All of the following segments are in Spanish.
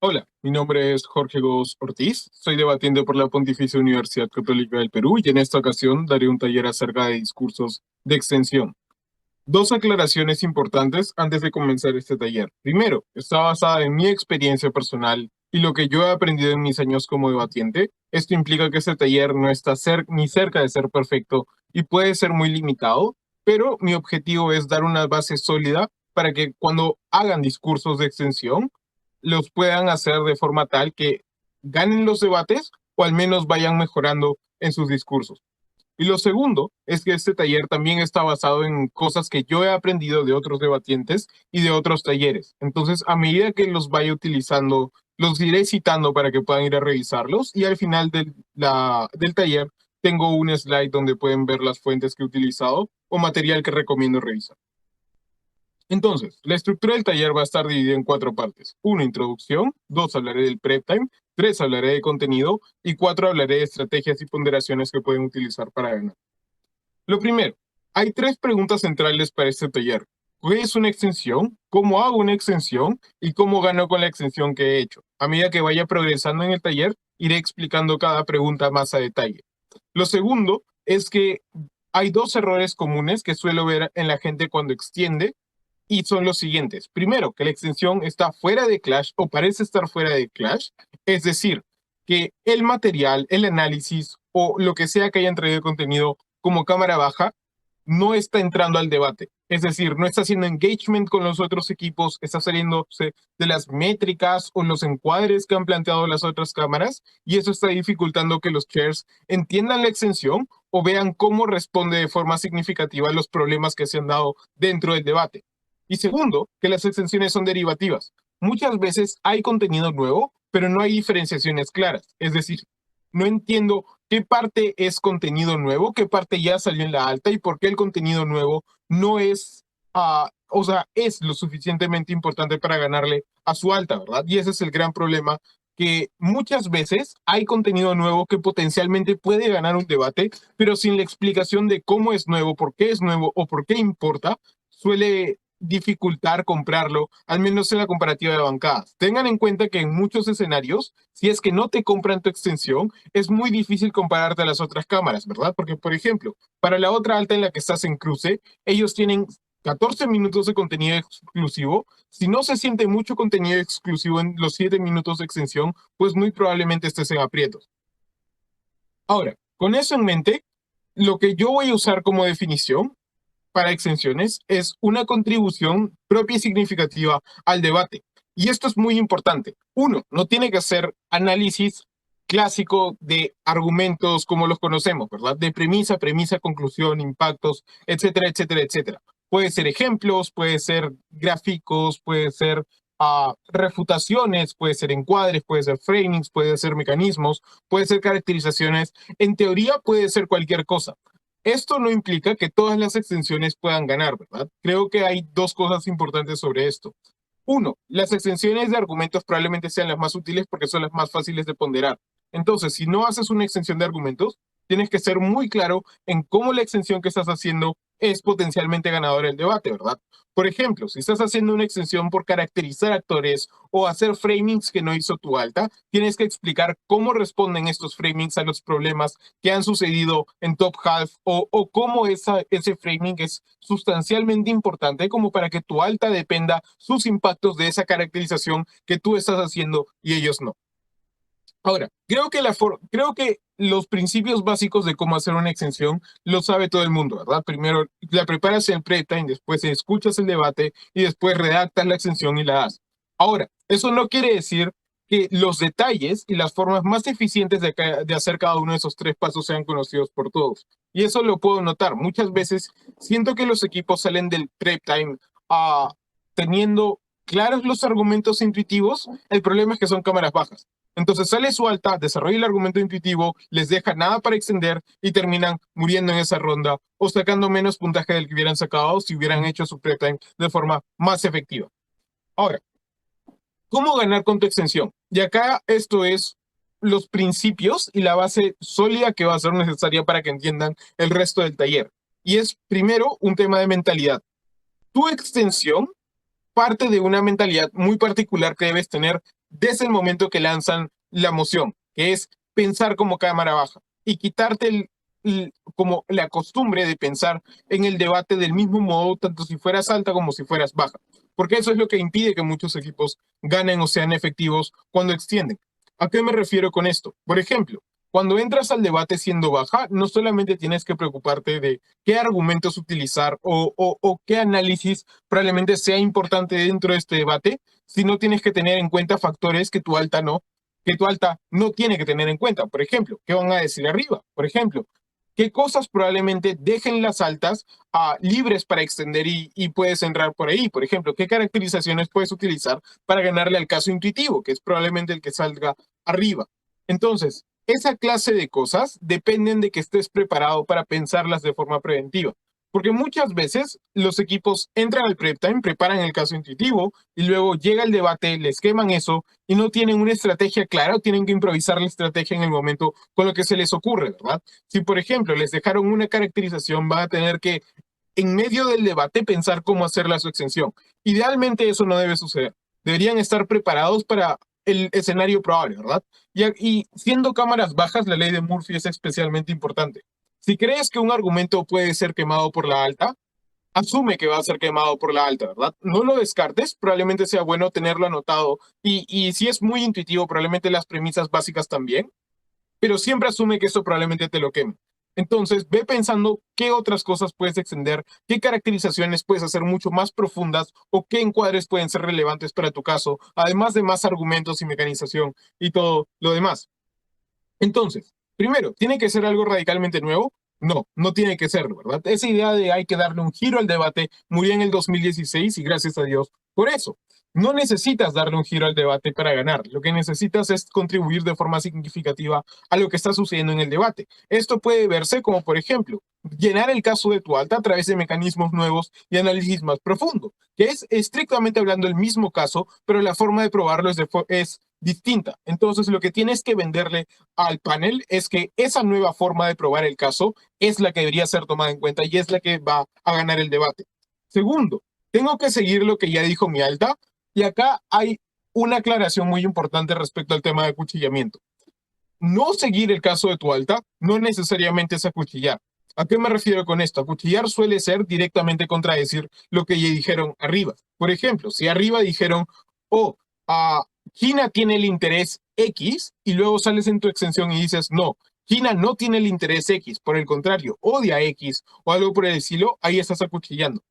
Hola, mi nombre es Jorge Góes Ortiz, soy debatiente por la Pontificia Universidad Católica del Perú y en esta ocasión daré un taller acerca de discursos de extensión. Dos aclaraciones importantes antes de comenzar este taller. Primero, está basada en mi experiencia personal y lo que yo he aprendido en mis años como debatiente. Esto implica que este taller no está ni cerca de ser perfecto y puede ser muy limitado, pero mi objetivo es dar una base sólida para que cuando hagan discursos de extensión los puedan hacer de forma tal que ganen los debates o al menos vayan mejorando en sus discursos. Y lo segundo es que este taller también está basado en cosas que yo he aprendido de otros debatientes y de otros talleres. Entonces, a medida que los vaya utilizando, los iré citando para que puedan ir a revisarlos y al final del taller tengo un slide donde pueden ver las fuentes que he utilizado o material que recomiendo revisar. Entonces, la estructura del taller va a estar dividida en cuatro partes. Uno, introducción. Dos, hablaré del prep time. Tres, hablaré de contenido. Y cuatro, hablaré de estrategias y ponderaciones que pueden utilizar para ganar. Lo primero, hay tres preguntas centrales para este taller. ¿Qué es una extensión? ¿Cómo hago una extensión? ¿Y cómo gano con la extensión que he hecho? A medida que vaya progresando en el taller, iré explicando cada pregunta más a detalle. Lo segundo es que hay dos errores comunes que suelo ver en la gente cuando extiende y son los siguientes. Primero, que la extensión está fuera de Clash o parece estar fuera de Clash, es decir, que el material, el análisis o lo que sea que hayan traído contenido como cámara baja no está entrando al debate. Es decir, no está haciendo engagement con los otros equipos, está saliéndose de las métricas o los encuadres que han planteado las otras cámaras y eso está dificultando que los chairs entiendan la extensión o vean cómo responde de forma significativa a los problemas que se han dado dentro del debate. Y segundo, que las extensiones son derivativas. Muchas veces hay contenido nuevo, pero no hay diferenciaciones claras. Es decir, no entiendo qué parte es contenido nuevo, qué parte ya salió en la alta y por qué el contenido nuevo no es, o sea, es lo suficientemente importante para ganarle a su alta, ¿verdad? Y ese es el gran problema, que muchas veces hay contenido nuevo que potencialmente puede ganar un debate, pero sin la explicación de cómo es nuevo, por qué es nuevo o por qué importa, suele dificultar comprarlo, al menos en la comparativa de bancadas. Tengan en cuenta que en muchos escenarios, si es que no te compran tu extensión, es muy difícil compararte a las otras cámaras, ¿verdad? Porque, por ejemplo, para la otra alta en la que estás en cruce, ellos tienen 14 minutos de contenido exclusivo. Si no se siente mucho contenido exclusivo en los 7 minutos de extensión, pues muy probablemente estés en aprietos. Ahora, con eso en mente, lo que yo voy a usar como definición para extensiones es una contribución propia y significativa al debate. Y esto es muy importante. Uno, no tiene que ser análisis clásico de argumentos como los conocemos, ¿verdad? De premisa, premisa, conclusión, impactos, etcétera, etcétera, etcétera. Puede ser ejemplos, puede ser gráficos, puede ser refutaciones, puede ser encuadres, puede ser framings, puede ser mecanismos, puede ser caracterizaciones. En teoría puede ser cualquier cosa. Esto no implica que todas las extensiones puedan ganar, ¿verdad? Creo que hay dos cosas importantes sobre esto. Uno, las extensiones de argumentos probablemente sean las más útiles porque son las más fáciles de ponderar. Entonces, si no haces una extensión de argumentos, tienes que ser muy claro en cómo la extensión que estás haciendo es potencialmente ganadora del debate, ¿verdad? Por ejemplo, si estás haciendo una extensión por caracterizar actores o hacer framings que no hizo tu alta, tienes que explicar cómo responden estos framings a los problemas que han sucedido en Top Half o cómo ese framing es sustancialmente importante como para que tu alta dependa sus impactos de esa caracterización que tú estás haciendo y ellos no. Ahora, creo que los principios básicos de cómo hacer una extensión lo sabe todo el mundo, ¿verdad? Primero la preparas en pre-time, después escuchas el debate y después redactas la extensión y la das. Ahora, eso no quiere decir que los detalles y las formas más eficientes de hacer cada uno de esos tres pasos sean conocidos por todos. Y eso lo puedo notar. Muchas veces siento que los equipos salen del pre-time teniendo claros los argumentos intuitivos. El problema es que son cámaras bajas. Entonces sale su alta, desarrolla el argumento intuitivo, les deja nada para extender y terminan muriendo en esa ronda o sacando menos puntaje del que hubieran sacado si hubieran hecho su prep time de forma más efectiva. Ahora, ¿cómo ganar con tu extensión? Y acá esto es los principios y la base sólida que va a ser necesaria para que entiendan el resto del taller. Y es primero un tema de mentalidad. Tu extensión parte de una mentalidad muy particular que debes tener desde el momento que lanzan la moción, que es pensar como cámara baja y quitarte como la costumbre de pensar en el debate del mismo modo, tanto si fueras alta como si fueras baja, porque eso es lo que impide que muchos equipos ganen o sean efectivos cuando extienden. ¿A qué me refiero con esto? Por ejemplo, cuando entras al debate siendo baja, no solamente tienes que preocuparte de qué argumentos utilizar o qué análisis probablemente sea importante dentro de este debate, sino tienes que tener en cuenta factores que tu alta no tiene que tener en cuenta. Por ejemplo, ¿qué van a decir arriba? Por ejemplo, ¿qué cosas probablemente dejen las altas libres para extender y puedes entrar por ahí? Por ejemplo, ¿qué caracterizaciones puedes utilizar para ganarle al caso intuitivo, que es probablemente el que salga arriba? Entonces, esa clase de cosas dependen de que estés preparado para pensarlas de forma preventiva. Porque muchas veces los equipos entran al prep time, preparan el caso intuitivo y luego llega el debate, les queman eso y no tienen una estrategia clara o tienen que improvisar la estrategia en el momento con lo que se les ocurre, ¿verdad? Si, por ejemplo, les dejaron una caracterización, van a tener que, en medio del debate, pensar cómo hacerla su extensión. Idealmente eso no debe suceder. Deberían estar preparados para el escenario probable, ¿verdad? Y siendo cámaras bajas, la ley de Murphy es especialmente importante. Si crees que un argumento puede ser quemado por la alta, asume que va a ser quemado por la alta, ¿verdad? No lo descartes, probablemente sea bueno tenerlo anotado y si es muy intuitivo, probablemente las premisas básicas también, pero siempre asume que eso probablemente te lo queme. Entonces, ve pensando qué otras cosas puedes extender, qué caracterizaciones puedes hacer mucho más profundas o qué encuadres pueden ser relevantes para tu caso, además de más argumentos y mecanización y todo lo demás. Entonces, primero, ¿tiene que ser algo radicalmente nuevo? No, no tiene que serlo, ¿verdad? Esa idea de hay que darle un giro al debate murió en el 2016 y gracias a Dios por eso. No necesitas darle un giro al debate para ganar. Lo que necesitas es contribuir de forma significativa a lo que está sucediendo en el debate. Esto puede verse como, por ejemplo, llenar el caso de tu alta a través de mecanismos nuevos y análisis más profundo, que es estrictamente hablando el mismo caso, pero la forma de probarlo es distinta. Entonces, lo que tienes que venderle al panel es que esa nueva forma de probar el caso es la que debería ser tomada en cuenta y es la que va a ganar el debate. Segundo, tengo que seguir lo que ya dijo mi alta y acá hay una aclaración muy importante respecto al tema de acuchillamiento. No seguir el caso de tu alta no necesariamente es acuchillar. ¿A qué me refiero con esto? Acuchillar suele ser directamente contradecir lo que ya dijeron arriba. Por ejemplo, si arriba dijeron, oh, China tiene el interés X y luego sales en tu extensión y dices, no, China no tiene el interés X, por el contrario, odia X o algo por el estilo, ahí estás acuchillando.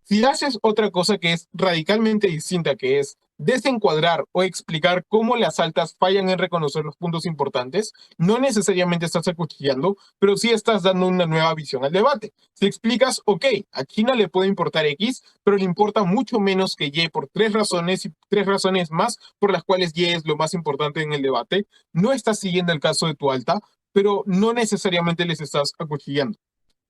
Si haces otra cosa que es radicalmente distinta, que es desencuadrar o explicar cómo las altas fallan en reconocer los puntos importantes, no necesariamente estás acuchillando, pero sí estás dando una nueva visión al debate. Si explicas, ok, a China le puede importar X, pero le importa mucho menos que Y por tres razones y tres razones más por las cuales Y es lo más importante en el debate, no estás siguiendo el caso de tu alta, pero no necesariamente les estás acuchillando.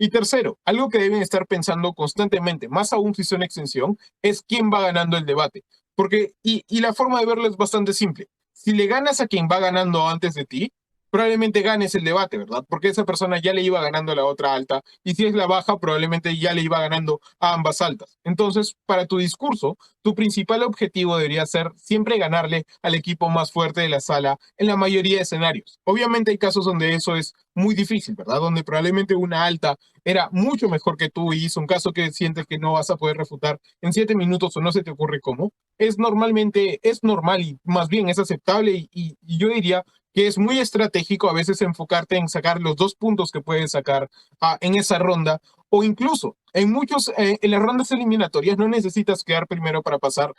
Y tercero, algo que deben estar pensando constantemente, más aún si son extensión, es quién va ganando el debate. Porque, y la forma de verlo es bastante simple. Si le ganas a quien va ganando antes de ti, probablemente ganes el debate, ¿verdad? Porque esa persona ya le iba ganando a la otra alta, y si es la baja, probablemente ya le iba ganando a ambas altas. Entonces, para tu discurso, tu principal objetivo debería ser siempre ganarle al equipo más fuerte de la sala en la mayoría de escenarios. Obviamente hay casos donde eso es muy difícil, ¿verdad? Donde probablemente una alta era mucho mejor que tú y hizo un caso que sientes que no vas a poder refutar en 7 minutos o no se te ocurre cómo. Es normal y más bien es aceptable y yo diría que es muy estratégico a veces enfocarte en sacar los 2 puntos que puedes sacar en esa ronda o incluso en las rondas eliminatorias no necesitas quedar primero para pasar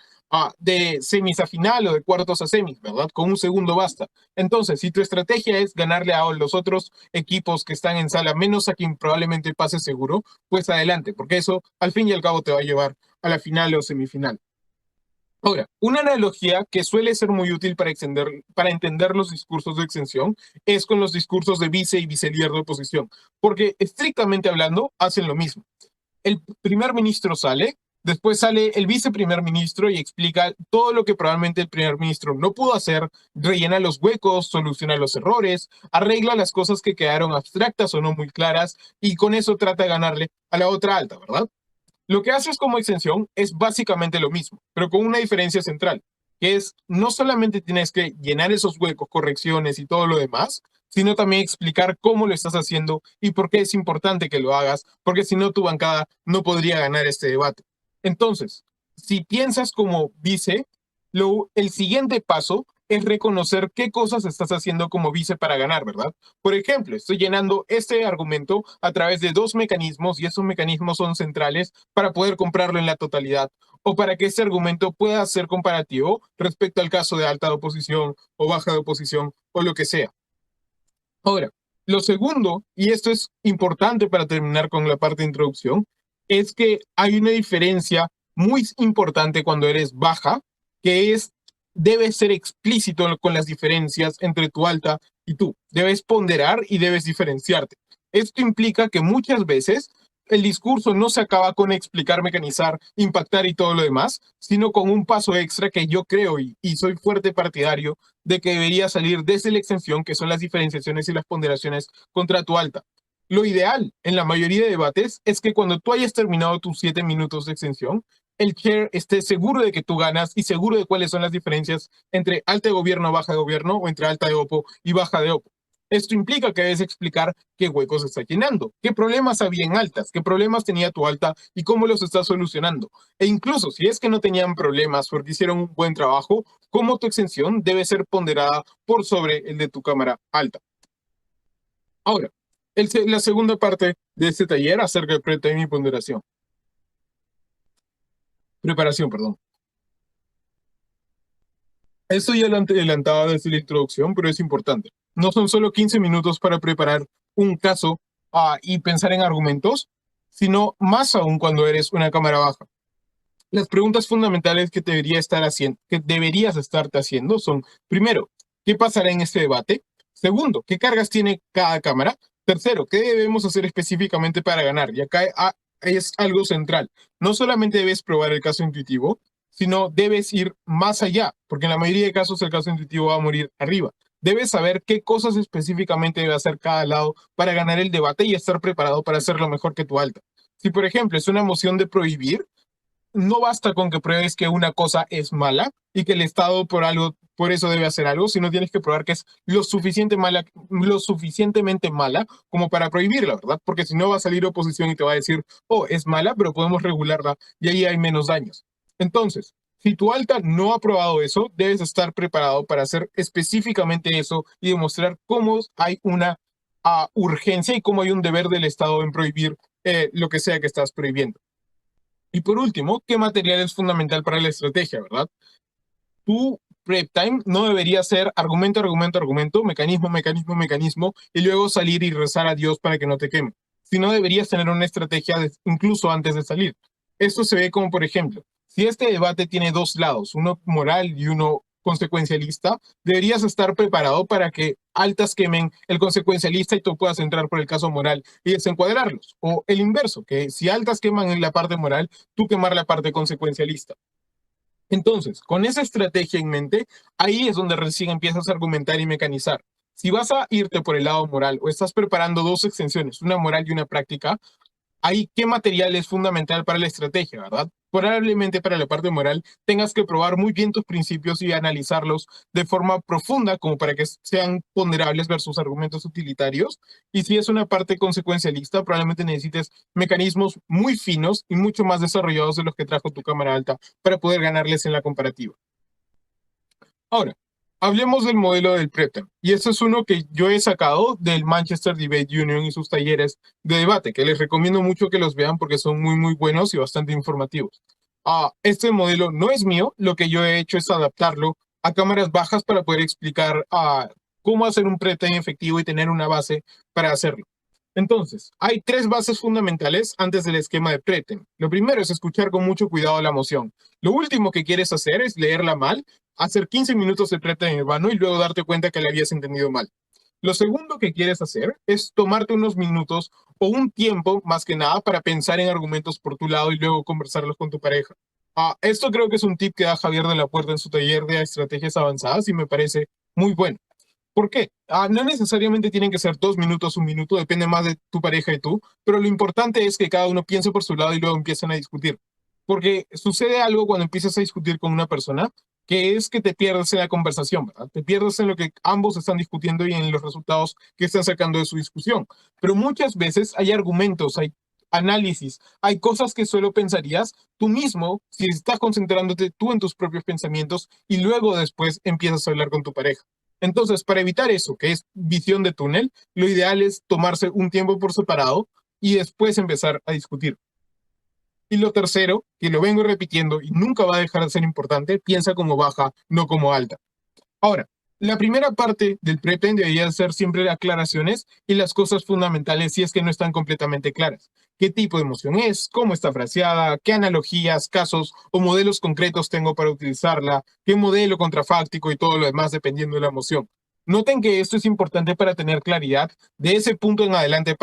de semis a final o de cuartos a semis, ¿verdad? Con un segundo basta. Entonces, si tu estrategia es ganarle a los otros equipos que están en sala, menos a quien probablemente pase seguro, pues adelante, porque eso al fin y al cabo te va a llevar a la final o semifinal. Ahora, una analogía que suele ser muy útil para entender los discursos de extensión es con los discursos de vice y vicelíder de oposición, porque estrictamente hablando hacen lo mismo. El primer ministro sale, después sale el viceprimer ministro y explica todo lo que probablemente el primer ministro no pudo hacer, rellena los huecos, soluciona los errores, arregla las cosas que quedaron abstractas o no muy claras y con eso trata de ganarle a la otra alta, ¿verdad? Lo que haces como extensión es básicamente lo mismo, pero con una diferencia central. que es no solamente tienes que llenar esos huecos, correcciones y todo lo demás, sino también explicar cómo lo estás haciendo y por qué es importante que lo hagas, porque si no tu bancada no podría ganar este debate. Entonces, si piensas como vice, el siguiente paso es reconocer qué cosas estás haciendo como vice para ganar, ¿verdad? Por ejemplo, estoy llenando este argumento a través de dos mecanismos y esos mecanismos son centrales para poder comprarlo en la totalidad o para que este argumento pueda ser comparativo respecto al caso de alta de oposición o baja de oposición o lo que sea. Ahora, lo segundo, y esto es importante para terminar con la parte de introducción, es que hay una diferencia muy importante cuando eres baja, que es, debes ser explícito con las diferencias entre tu alta y tú. Debes ponderar y debes diferenciarte. Esto implica que muchas veces el discurso no se acaba con explicar, mecanizar, impactar y todo lo demás, sino con un paso extra que yo creo y soy fuerte partidario de que debería salir desde la extensión, que son las diferenciaciones y las ponderaciones contra tu alta. Lo ideal en la mayoría de debates es que cuando tú hayas terminado tus 7 minutos de extensión, el chair esté seguro de que tú ganas y seguro de cuáles son las diferencias entre alta de gobierno, baja de gobierno o entre alta de OPO y baja de OPO. Esto implica que debes explicar qué huecos está llenando, qué problemas había en altas, qué problemas tenía tu alta y cómo los estás solucionando. E incluso si es que no tenían problemas porque hicieron un buen trabajo, cómo tu extensión debe ser ponderada por sobre el de tu cámara alta. Ahora, la segunda parte de este taller acerca de pre-time y ponderación. Preparación, perdón. Esto ya lo adelantaba desde la introducción, pero es importante. No son solo 15 minutos para preparar un caso y pensar en argumentos, sino más aún cuando eres una cámara baja. Las preguntas fundamentales que deberías estarte haciendo son, primero, ¿qué pasará en este debate? Segundo, ¿qué cargas tiene cada cámara? Tercero, ¿qué debemos hacer específicamente para ganar? Y acá es algo central. No solamente debes probar el caso intuitivo, sino debes ir más allá, porque en la mayoría de casos el caso intuitivo va a morir arriba. Debes saber qué cosas específicamente debe hacer cada lado para ganar el debate y estar preparado para hacerlo mejor que tu alta. Si, por ejemplo, es una moción de prohibir, no basta con que pruebes que una cosa es mala y que el Estado por eso debe hacer algo, sino tienes que probar que es lo suficientemente mala como para prohibirla, ¿verdad? Porque si no va a salir oposición y te va a decir, oh, es mala, pero podemos regularla y ahí hay menos daños. Entonces, si tu alta no ha aprobado eso, debes estar preparado para hacer específicamente eso y demostrar cómo hay una urgencia y cómo hay un deber del Estado en prohibir lo que sea que estás prohibiendo. Y por último, ¿qué material es fundamental para la estrategia, verdad? Tu prep time no debería ser argumento, argumento, argumento, mecanismo, mecanismo, mecanismo, y luego salir y rezar a Dios para que no te queme. Sino deberías tener una estrategia incluso antes de salir. Esto se ve como, por ejemplo, si este debate tiene dos lados, uno moral y uno consecuencialista, deberías estar preparado para que altas quemen el consecuencialista y tú puedas entrar por el caso moral y desencuadrarlos. O el inverso, que si altas queman en la parte moral, tú quemar la parte consecuencialista. Entonces, con esa estrategia en mente, ahí es donde recién empiezas a argumentar y mecanizar. Si vas a irte por el lado moral o estás preparando dos extensiones, una moral y una práctica, ahí qué material es fundamental para la estrategia, ¿verdad? Probablemente para la parte moral tengas que probar muy bien tus principios y analizarlos de forma profunda como para que sean ponderables versus argumentos utilitarios. Y si es una parte consecuencialista, probablemente necesites mecanismos muy finos y mucho más desarrollados de los que trajo tu cámara alta para poder ganarles en la comparativa. Ahora, hablemos del modelo del Preptem. Y este es uno que yo he sacado del Manchester Debate Union y sus talleres de debate, que les recomiendo mucho que los vean porque son muy, muy buenos y bastante informativos. Este modelo no es mío, lo que yo he hecho es adaptarlo a cámaras bajas para poder explicar cómo hacer un Preptem efectivo y tener una base para hacerlo. Entonces, hay tres bases fundamentales antes del esquema de Preptem. Lo primero es escuchar con mucho cuidado la moción. Lo último que quieres hacer es leerla mal, hacer 15 minutos de Preptem en vano y luego darte cuenta que la habías entendido mal. Lo segundo que quieres hacer es tomarte unos minutos o un tiempo, más que nada, para pensar en argumentos por tu lado y luego conversarlos con tu pareja. Esto creo que es un tip que da Javier de la Puerta en su taller de estrategias avanzadas y me parece muy bueno. ¿Por qué? No necesariamente tienen que ser 2 minutos, 1 minuto, depende más de tu pareja y tú, pero lo importante es que cada uno piense por su lado y luego empiecen a discutir. Porque sucede algo cuando empiezas a discutir con una persona que es que te pierdes en la conversación, ¿verdad? Te pierdes en lo que ambos están discutiendo y en los resultados que están sacando de su discusión. Pero muchas veces hay argumentos, hay análisis, hay cosas que solo pensarías tú mismo si estás concentrándote tú en tus propios pensamientos y luego después empiezas a hablar con tu pareja. Entonces, para evitar eso, que es visión de túnel, lo ideal es tomarse un tiempo por separado y después empezar a discutir. Y lo tercero, que lo vengo repitiendo y nunca va a dejar de ser importante, piensa como baja, no como alta. Ahora, la primera parte del prepten debería ser siempre aclaraciones y las cosas fundamentales si es que no están completamente claras. ¿Qué tipo de emoción es? ¿Cómo está fraseada? ¿Qué analogías, casos o modelos concretos tengo para utilizarla? ¿Qué modelo contrafáctico y todo lo demás dependiendo de la emoción? Noten que esto es importante para tener claridad de ese punto en adelante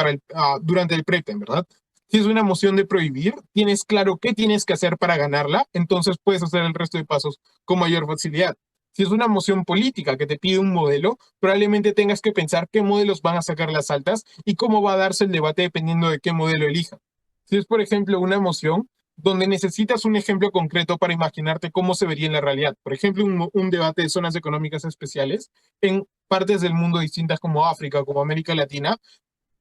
durante el prepten, ¿verdad? Si es una emoción de prohibir, tienes claro qué tienes que hacer para ganarla, entonces puedes hacer el resto de pasos con mayor facilidad. Si es una moción política que te pide un modelo, probablemente tengas que pensar qué modelos van a sacar las altas y cómo va a darse el debate dependiendo de qué modelo elija. Si es, por ejemplo, una moción donde necesitas un ejemplo concreto para imaginarte cómo se vería en la realidad. Por ejemplo, un debate de zonas económicas especiales en partes del mundo distintas como África o como América Latina,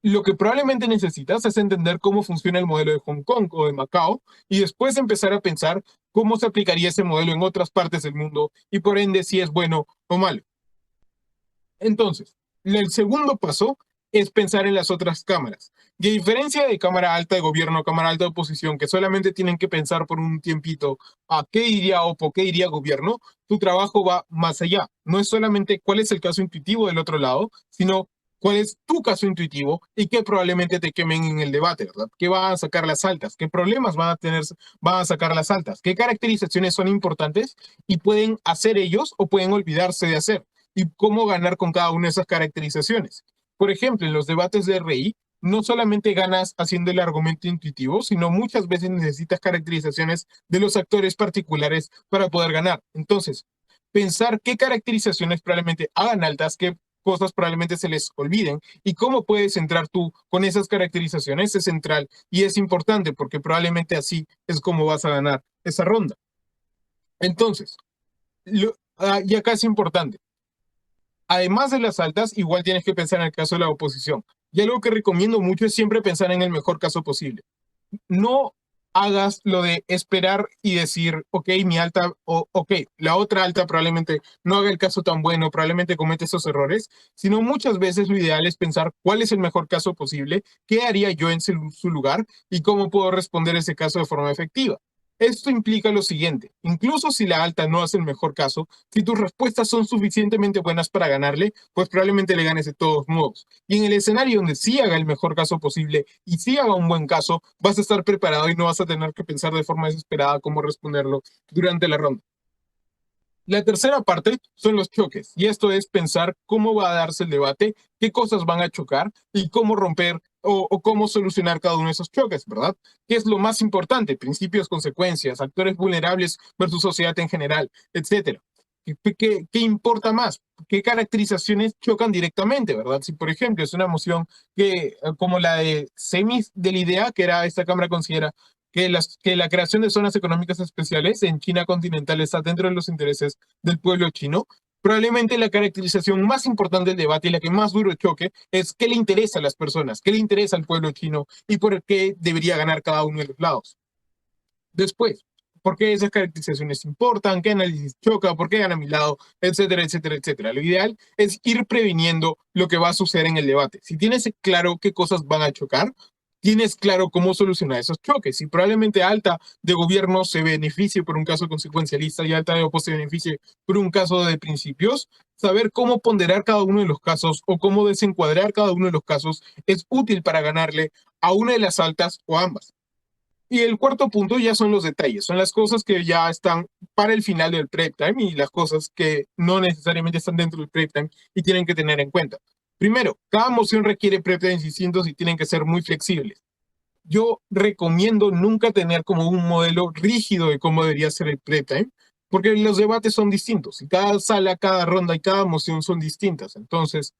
lo que probablemente necesitas es entender cómo funciona el modelo de Hong Kong o de Macao y después empezar a pensar cómo se aplicaría ese modelo en otras partes del mundo y por ende si es bueno o malo. Entonces, el segundo paso es pensar en las otras cámaras. Y a diferencia de cámara alta de gobierno, cámara alta de oposición, que solamente tienen que pensar por un tiempito a qué iría o por qué iría gobierno, tu trabajo va más allá. No es solamente cuál es el caso intuitivo del otro lado, sino cuál es tu caso intuitivo y qué probablemente te quemen en el debate, ¿verdad? ¿Qué van a sacar las altas? ¿Qué problemas van a tener, van a sacar las altas? ¿Qué caracterizaciones son importantes y pueden hacer ellos o pueden olvidarse de hacer? Y cómo ganar con cada una de esas caracterizaciones. Por ejemplo, en los debates de RI, no solamente ganas haciendo el argumento intuitivo, sino muchas veces necesitas caracterizaciones de los actores particulares para poder ganar. Entonces, pensar qué caracterizaciones probablemente hagan altas, qué cosas probablemente se les olviden y cómo puedes entrar tú con esas caracterizaciones es central y es importante porque probablemente así es como vas a ganar esa ronda. Entonces, y acá es importante, además de las altas, igual tienes que pensar en el caso de la oposición. Y algo que recomiendo mucho es siempre pensar en el mejor caso posible. No hagas lo de esperar y decir, ok, mi alta, o ok, la otra alta probablemente no haga el caso tan bueno, probablemente comete esos errores, sino muchas veces lo ideal es pensar cuál es el mejor caso posible, qué haría yo en su lugar y cómo puedo responder ese caso de forma efectiva. Esto implica lo siguiente, incluso si la alta no hace el mejor caso, si tus respuestas son suficientemente buenas para ganarle, pues probablemente le ganes de todos modos. Y en el escenario donde sí haga el mejor caso posible y sí haga un buen caso, vas a estar preparado y no vas a tener que pensar de forma desesperada cómo responderlo durante la ronda. La tercera parte son los choques, y esto es pensar cómo va a darse el debate, qué cosas van a chocar y cómo romper o cómo solucionar cada uno de esos choques, ¿verdad? ¿Qué es lo más importante? Principios, consecuencias, actores vulnerables versus sociedad en general, etcétera. ¿Qué importa más? ¿Qué caracterizaciones chocan directamente, verdad? Si, por ejemplo, es una moción como la de Semis de la idea, que era esta Cámara considera que la creación de zonas económicas especiales en China continental está dentro de los intereses del pueblo chino, probablemente la caracterización más importante del debate y la que más duro choque es qué le interesa a las personas, qué le interesa al pueblo chino y por qué debería ganar cada uno de los lados. Después, ¿por qué esas caracterizaciones importan? ¿Qué análisis choca? ¿Por qué gana a mi lado? Etcétera, etcétera, etcétera. Lo ideal es ir previniendo lo que va a suceder en el debate. Si tienes claro qué cosas van a chocar, tienes claro cómo solucionar esos choques. Si probablemente alta de gobierno se beneficie por un caso consecuencialista y alta de oposición se beneficie por un caso de principios, saber cómo ponderar cada uno de los casos o cómo desencuadrar cada uno de los casos es útil para ganarle a una de las altas o a ambas. Y el cuarto punto ya son los detalles, son las cosas que ya están para el final del prep time y las cosas que no necesariamente están dentro del prep time y tienen que tener en cuenta. Primero, cada moción requiere prep times distintos y tienen que ser muy flexibles. Yo recomiendo nunca tener como un modelo rígido de cómo debería ser el prep time, porque los debates son distintos y cada sala, cada ronda y cada moción son distintas. Entonces,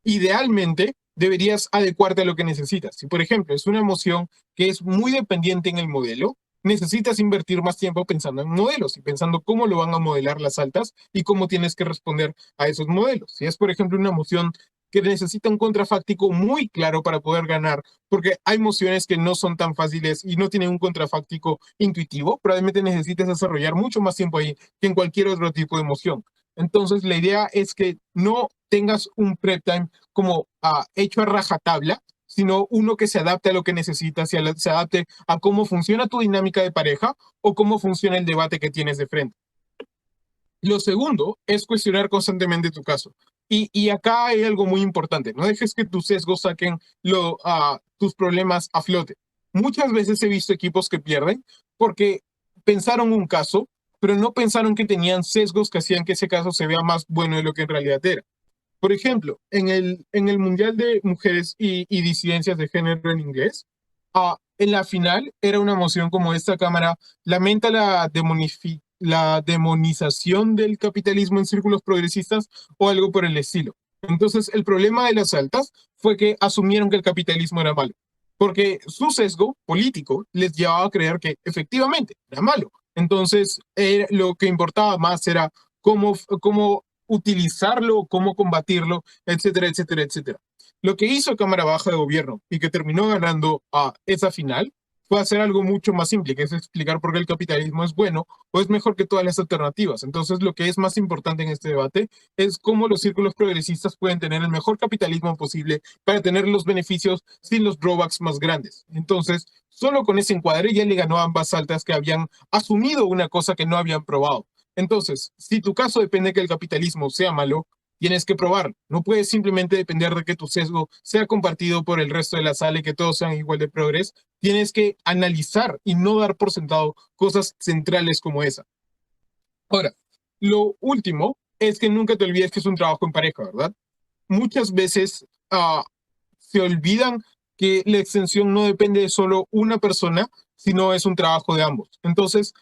idealmente deberías adecuarte a lo que necesitas. Si, por ejemplo, es una emoción que es muy dependiente en el modelo, necesitas invertir más tiempo pensando en modelos y pensando cómo lo van a modelar las altas y cómo tienes que responder a esos modelos. Si es, por ejemplo, una moción que necesita un contrafáctico muy claro para poder ganar, porque hay mociones que no son tan fáciles y no tienen un contrafáctico intuitivo, probablemente necesites desarrollar mucho más tiempo ahí que en cualquier otro tipo de moción. Entonces, la idea es que no tengas un prep time como hecho a rajatabla, sino uno que se adapte a lo que necesitas y se adapte a cómo funciona tu dinámica de pareja o cómo funciona el debate que tienes de frente. Lo segundo es cuestionar constantemente tu caso. Y acá hay algo muy importante. No dejes que tus sesgos saquen tus problemas a flote. Muchas veces he visto equipos que pierden porque pensaron un caso, pero no pensaron que tenían sesgos que hacían que ese caso se vea más bueno de lo que en realidad era. Por ejemplo, en el Mundial de Mujeres y Disidencias de Género en inglés, en la final era una moción como esta Cámara lamenta la demonización del capitalismo en círculos progresistas o algo por el estilo. Entonces, el problema de las altas fue que asumieron que el capitalismo era malo, porque su sesgo político les llevaba a creer que efectivamente era malo. Entonces, lo que importaba más era cómo utilizarlo, cómo combatirlo, etcétera, etcétera, etcétera. Lo que hizo Cámara Baja de Gobierno y que terminó ganando a esa final fue hacer algo mucho más simple, que es explicar por qué el capitalismo es bueno o es mejor que todas las alternativas. Entonces, lo que es más importante en este debate es cómo los círculos progresistas pueden tener el mejor capitalismo posible para tener los beneficios sin los drawbacks más grandes. Entonces, solo con ese encuadre ya le ganó a ambas altas que habían asumido una cosa que no habían probado. Entonces, si tu caso depende de que el capitalismo sea malo, tienes que probar. No puedes simplemente depender de que tu sesgo sea compartido por el resto de la sala y que todos sean igual de progres. Tienes que analizar y no dar por sentado cosas centrales como esa. Ahora, lo último es que nunca te olvides que es un trabajo en pareja, ¿verdad? Muchas veces se olvidan que la extensión no depende de solo una persona, sino es un trabajo de ambos. Entonces,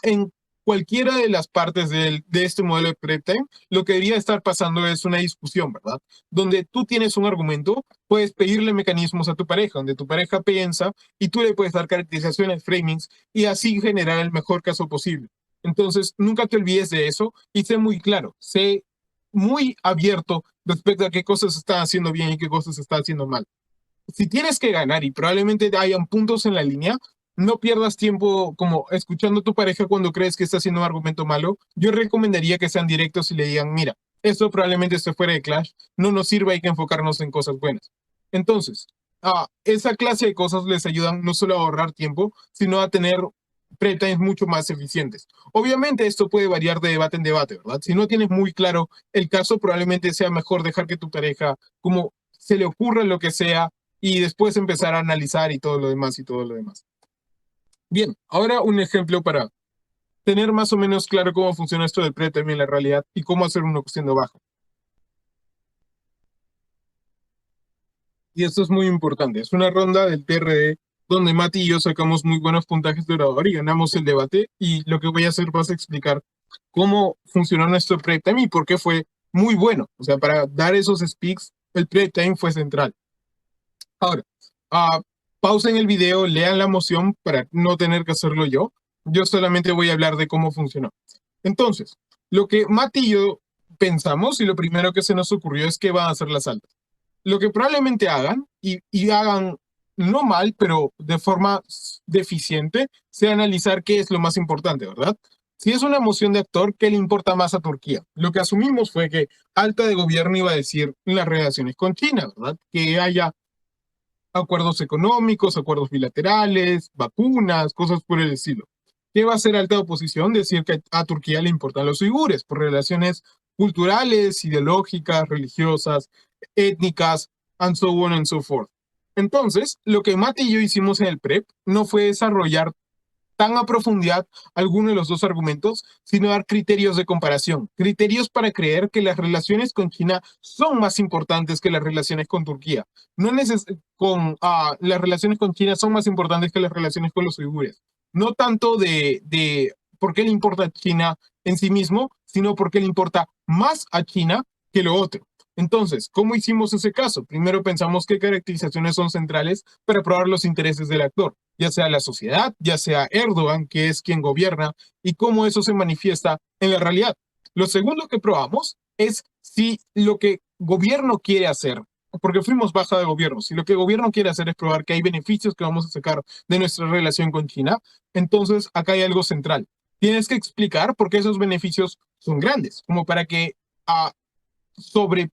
en cualquiera de las partes de este modelo de prep time, lo que debería estar pasando es una discusión, ¿verdad? Donde tú tienes un argumento, puedes pedirle mecanismos a tu pareja, donde tu pareja piensa y tú le puedes dar caracterizaciones, framings y así generar el mejor caso posible. Entonces, nunca te olvides de eso y sé muy claro, sé muy abierto respecto a qué cosas están haciendo bien y qué cosas están haciendo mal. Si tienes que ganar y probablemente hayan puntos en la línea, no pierdas tiempo como escuchando a tu pareja cuando crees que está haciendo un argumento malo. Yo recomendaría que sean directos y le digan, mira, esto probablemente esté fuera de clash, no nos sirve, hay que enfocarnos en cosas buenas. Entonces, esa clase de cosas les ayudan no solo a ahorrar tiempo, sino a tener pre-times mucho más eficientes. Obviamente esto puede variar de debate en debate, ¿verdad? Si no tienes muy claro el caso, probablemente sea mejor dejar que tu pareja como se le ocurra lo que sea y después empezar a analizar y todo lo demás y todo lo demás. Bien, ahora un ejemplo para tener más o menos claro cómo funciona esto del pre-time en la realidad y cómo hacer una cuestión de baja. Y esto es muy importante. Es una ronda del TRD donde Mati y yo sacamos muy buenos puntajes de orador y ganamos el debate. Y lo que voy a hacer va a explicar cómo funcionó nuestro prep time y por qué fue muy bueno. O sea, para dar esos speaks, el prep time fue central. Ahora, pausen el video, lean la moción para no tener que hacerlo yo. Yo solamente voy a hablar de cómo funcionó. Entonces, lo que Mati y yo pensamos y lo primero que se nos ocurrió es que van a hacer las altas. Lo que probablemente hagan, y hagan no mal, pero de forma deficiente, sea analizar qué es lo más importante, ¿verdad? Si es una moción de actor, ¿qué le importa más a Turquía? Lo que asumimos fue que alta de gobierno iba a decir las relaciones con China, ¿verdad? Que haya acuerdos económicos, acuerdos bilaterales, vacunas, cosas por el estilo. ¿Qué va a hacer alta oposición? Decir que a Turquía le importan los uigures por relaciones culturales, ideológicas, religiosas, étnicas, and so on and so forth. Entonces, lo que Mate y yo hicimos en el PREP no fue desarrollar tan a profundidad alguno de los dos argumentos, sino dar criterios de comparación, criterios para creer que las relaciones con China son más importantes que las relaciones con Turquía. No las relaciones con China son más importantes que las relaciones con los uigures. No tanto de por qué le importa a China en sí mismo, sino porque le importa más a China que lo otro. Entonces, ¿cómo hicimos ese caso? Primero pensamos qué caracterizaciones son centrales para probar los intereses del actor, ya sea la sociedad, ya sea Erdogan, que es quien gobierna, y cómo eso se manifiesta en la realidad. Lo segundo que probamos es si lo que gobierno quiere hacer, porque fuimos baja de gobierno, si lo que el gobierno quiere hacer es probar que hay beneficios que vamos a sacar de nuestra relación con China, entonces acá hay algo central. Tienes que explicar por qué esos beneficios son grandes, como para que uh, sobre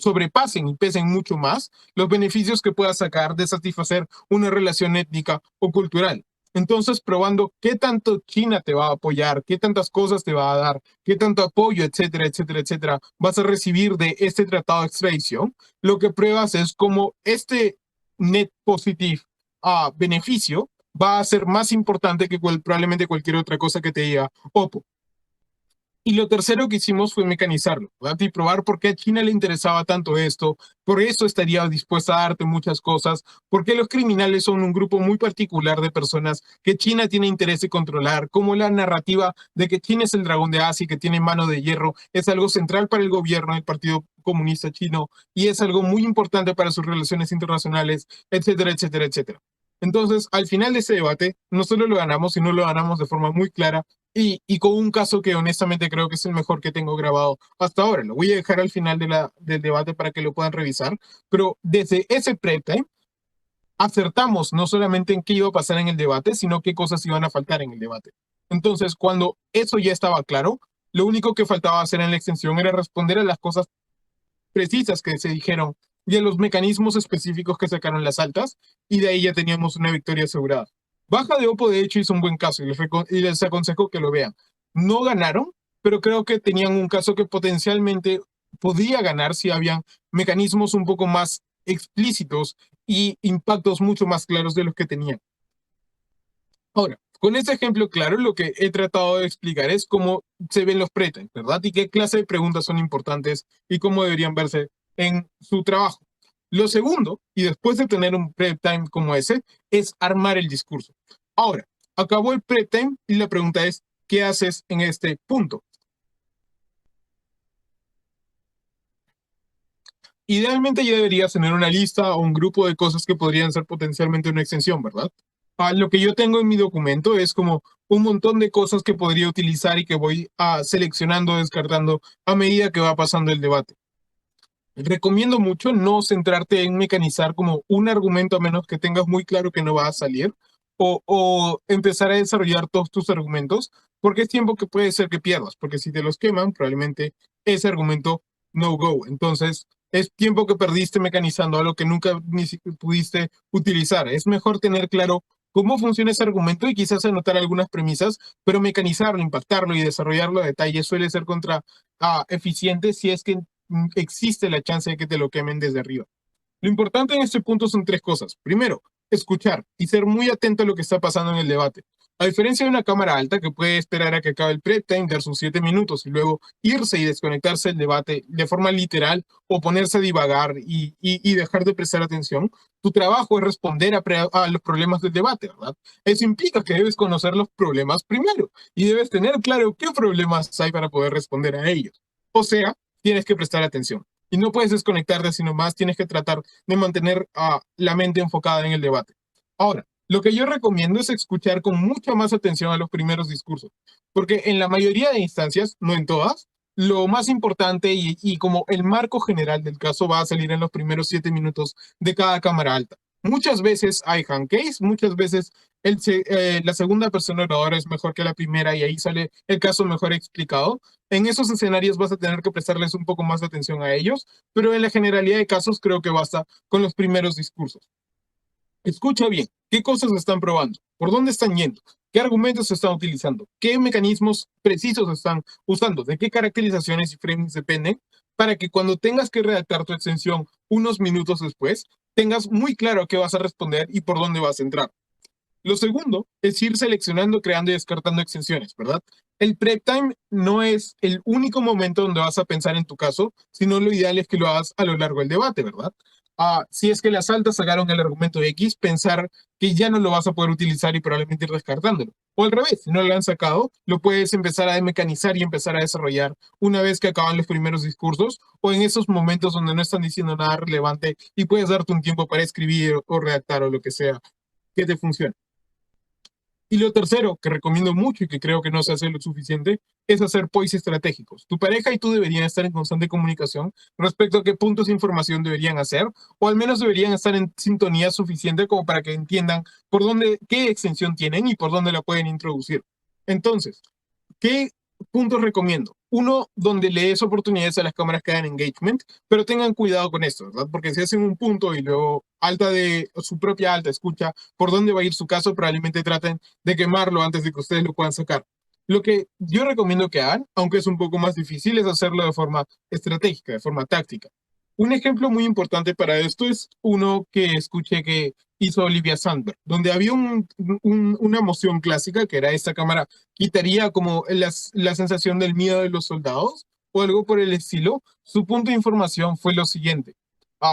sobrepasen y pesen mucho más los beneficios que pueda sacar de satisfacer una relación étnica o cultural. Entonces, probando qué tanto China te va a apoyar, qué tantas cosas te va a dar, qué tanto apoyo, etcétera, etcétera, etcétera, vas a recibir de este tratado de extradición, lo que pruebas es como este net positive beneficio va a ser más importante que probablemente cualquier otra cosa que te diga Oppo. Y lo tercero que hicimos fue mecanizarlo, ¿verdad? Y probar por qué a China le interesaba tanto esto, por eso estaría dispuesta a darte muchas cosas, porque los criminales son un grupo muy particular de personas que China tiene interés en controlar, como la narrativa de que China es el dragón de Asia y que tiene mano de hierro, es algo central para el gobierno del Partido Comunista Chino y es algo muy importante para sus relaciones internacionales, etcétera, etcétera, etcétera. Entonces, al final de ese debate, no solo lo ganamos, sino lo ganamos de forma muy clara y con un caso que honestamente creo que es el mejor que tengo grabado hasta ahora. Lo voy a dejar al final del debate para que lo puedan revisar, pero desde ese prep time acertamos no solamente en qué iba a pasar en el debate, sino qué cosas iban a faltar en el debate. Entonces, cuando eso ya estaba claro, lo único que faltaba hacer en la extensión era responder a las cosas precisas que se dijeron y a los mecanismos específicos que sacaron las altas, y de ahí ya teníamos una victoria asegurada. Baja de Oppo, de hecho, hizo un buen caso y les aconsejo que lo vean. No ganaron, pero creo que tenían un caso que potencialmente podía ganar si habían mecanismos un poco más explícitos y impactos mucho más claros de los que tenían. Ahora, con este ejemplo claro, lo que he tratado de explicar es cómo se ven los pretends, ¿verdad? Y qué clase de preguntas son importantes y cómo deberían verse en su trabajo. Lo segundo, y después de tener un prep time como ese, es armar el discurso. Ahora, acabó el prep time y la pregunta es, ¿qué haces en este punto? Idealmente ya deberías tener una lista o un grupo de cosas que podrían ser potencialmente una extensión, ¿verdad? Lo que yo tengo en mi documento es como un montón de cosas que podría utilizar y que voy seleccionando, descartando a medida que va pasando el debate. Recomiendo mucho no centrarte en mecanizar como un argumento a menos que tengas muy claro que no va a salir o empezar a desarrollar todos tus argumentos porque es tiempo que puede ser que pierdas, porque si te los queman, probablemente ese argumento no go. Entonces, es tiempo que perdiste mecanizando algo que nunca ni pudiste utilizar. Es mejor tener claro cómo funciona ese argumento y quizás anotar algunas premisas, pero mecanizarlo, impactarlo y desarrollarlo a detalle suele ser contra eficiente si es que existe la chance de que te lo quemen desde arriba. Lo importante en este punto son tres cosas. Primero, escuchar y ser muy atento a lo que está pasando en el debate. A diferencia de una cámara alta que puede esperar a que acabe el prep time, dar sus 7 minutos y luego irse y desconectarse del debate de forma literal o ponerse a divagar y dejar de prestar atención, tu trabajo es responder a los problemas del debate, ¿verdad? Eso implica que debes conocer los problemas primero y debes tener claro qué problemas hay para poder responder a ellos. O sea, tienes que prestar atención. Y no puedes desconectarte, sino más tienes que tratar de mantener la mente enfocada en el debate. Ahora, lo que yo recomiendo es escuchar con mucha más atención a los primeros discursos, porque en la mayoría de instancias, no en todas, lo más importante y como el marco general del caso va a salir en los primeros 7 minutos de cada cámara alta. Muchas veces hay hand case, muchas veces la segunda persona oradora es mejor que la primera y ahí sale el caso mejor explicado. En esos escenarios vas a tener que prestarles un poco más de atención a ellos, pero en la generalidad de casos creo que basta con los primeros discursos. Escucha bien, ¿qué cosas están probando? ¿Por dónde están yendo? ¿Qué argumentos se están utilizando? ¿Qué mecanismos precisos están usando? ¿De qué caracterizaciones y framings dependen? Para que cuando tengas que redactar tu extensión unos minutos después, tengas muy claro qué vas a responder y por dónde vas a entrar. Lo segundo es ir seleccionando, creando y descartando extensiones, ¿verdad? El prep time no es el único momento donde vas a pensar en tu caso, sino lo ideal es que lo hagas a lo largo del debate, ¿verdad? si es que las altas sacaron el argumento X, pensar que ya no lo vas a poder utilizar y probablemente ir descartándolo. O al revés, si no lo han sacado, lo puedes empezar a mecanizar y empezar a desarrollar una vez que acaban los primeros discursos o en esos momentos donde no están diciendo nada relevante y puedes darte un tiempo para escribir o redactar o lo que sea que te funcione. Y lo tercero, que recomiendo mucho y que creo que no se hace lo suficiente, es hacer POIs estratégicos. Tu pareja y tú deberían estar en constante comunicación respecto a qué puntos de información deberían hacer, o al menos deberían estar en sintonía suficiente como para que entiendan por dónde, qué extensión tienen y por dónde la pueden introducir. Entonces, ¿qué puntos recomiendo? Uno, donde le des oportunidades a las cámaras que hagan engagement, pero tengan cuidado con esto, ¿verdad? Porque si hacen un punto y luego su propia alta escucha por dónde va a ir su caso, probablemente traten de quemarlo antes de que ustedes lo puedan sacar. Lo que yo recomiendo que hagan, aunque es un poco más difícil, es hacerlo de forma estratégica, de forma táctica. Un ejemplo muy importante para esto es uno que escuché que hizo Olivia Sandberg, donde había una moción clásica, que era esta cámara quitaría como la sensación del miedo de los soldados o algo por el estilo. Su punto de información fue lo siguiente,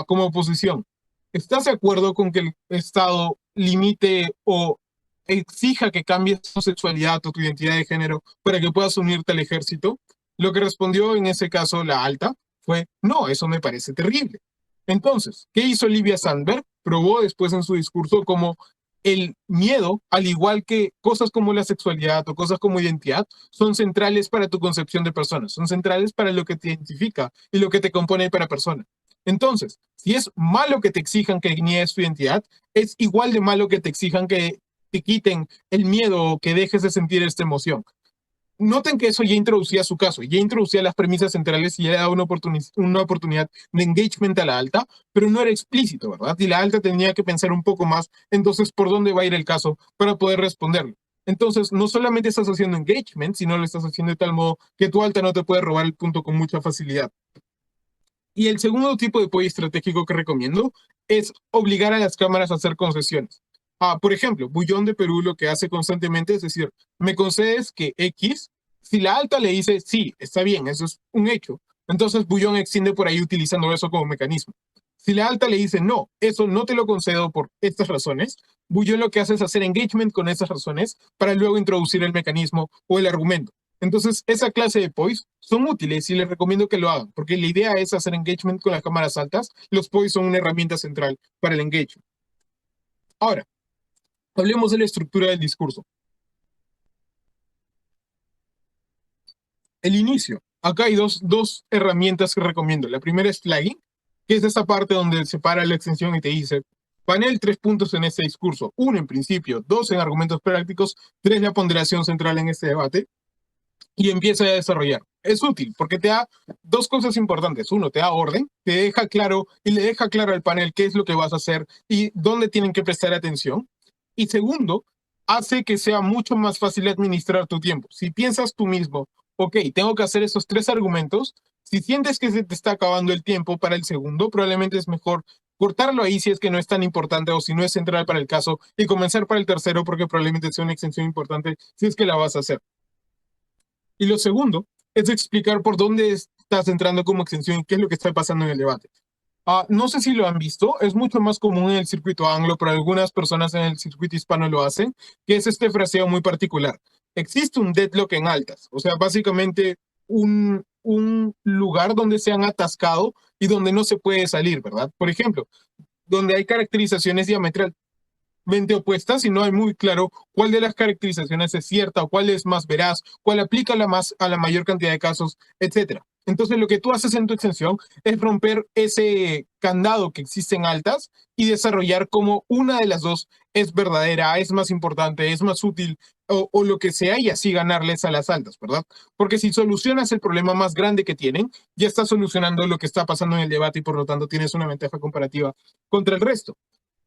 como oposición. ¿Estás de acuerdo con que el Estado limite o exija que cambies tu sexualidad o tu identidad de género para que puedas unirte al ejército? Lo que respondió en ese caso la alta fue, no, eso me parece terrible. Entonces, ¿qué hizo Olivia Sandberg? Probó después en su discurso como el miedo, al igual que cosas como la sexualidad o cosas como identidad, son centrales para tu concepción de persona, son centrales para lo que te identifica y lo que te compone para persona. Entonces, si es malo que te exijan que niegues tu identidad, es igual de malo que te exijan que te quiten el miedo o que dejes de sentir esta emoción. Noten que eso ya introducía su caso, ya introducía las premisas centrales y ya daba una oportunidad de engagement a la alta, pero no era explícito, ¿verdad? Y la alta tenía que pensar un poco más, entonces, por dónde va a ir el caso para poder responderlo. Entonces, no solamente estás haciendo engagement, sino lo estás haciendo de tal modo que tu alta no te puede robar el punto con mucha facilidad. Y el segundo tipo de apoyo estratégico que recomiendo es obligar a las cámaras a hacer concesiones. Por ejemplo, Bullón de Perú lo que hace constantemente es decir, me concedes que X, si la alta le dice, sí, está bien, eso es un hecho, entonces Bullón extiende por ahí utilizando eso como mecanismo. Si la alta le dice, no, eso no te lo concedo por estas razones, Bullón lo que hace es hacer engagement con esas razones para luego introducir el mecanismo o el argumento. Entonces, esa clase de POIs son útiles y les recomiendo que lo hagan, porque la idea es hacer engagement con las cámaras altas. Los POIs son una herramienta central para el engagement. Ahora, hablemos de la estructura del discurso. El inicio. Acá hay dos herramientas que recomiendo. La primera es flagging, que es esa parte donde separa la extensión y te dice, panel 3 puntos en este discurso. 1 en principio, 2 en argumentos prácticos, 3 la ponderación central en este debate. Y empieza a desarrollar. Es útil porque te da dos cosas importantes. Uno, te da orden, te deja claro y le deja claro al panel qué es lo que vas a hacer y dónde tienen que prestar atención. Y segundo, hace que sea mucho más fácil administrar tu tiempo. Si piensas tú mismo, ok, tengo que hacer esos 3 argumentos, si sientes que se te está acabando el tiempo para el segundo, probablemente es mejor cortarlo ahí si es que no es tan importante o si no es central para el caso y comenzar para el tercero porque probablemente sea una extensión importante si es que la vas a hacer. Y lo segundo es explicar por dónde estás entrando como extensión y qué es lo que está pasando en el debate. No sé si lo han visto, es mucho más común en el circuito anglo, pero algunas personas en el circuito hispano lo hacen, que es este fraseo muy particular. Existe un deadlock en altas, o sea, básicamente un lugar donde se han atascado y donde no se puede salir, ¿verdad? Por ejemplo, donde hay caracterizaciones diametrales opuestas y no hay muy claro cuál de las caracterizaciones es cierta o cuál es más veraz, cuál aplica a la mayor cantidad de casos, etcétera. Entonces, lo que tú haces en tu extensión es romper ese candado que existe en altas y desarrollar como una de las dos es verdadera, es más importante, es más útil o lo que sea y así ganarles a las altas, ¿verdad? Porque si solucionas el problema más grande que tienen, ya estás solucionando lo que está pasando en el debate y por lo tanto tienes una ventaja comparativa contra el resto.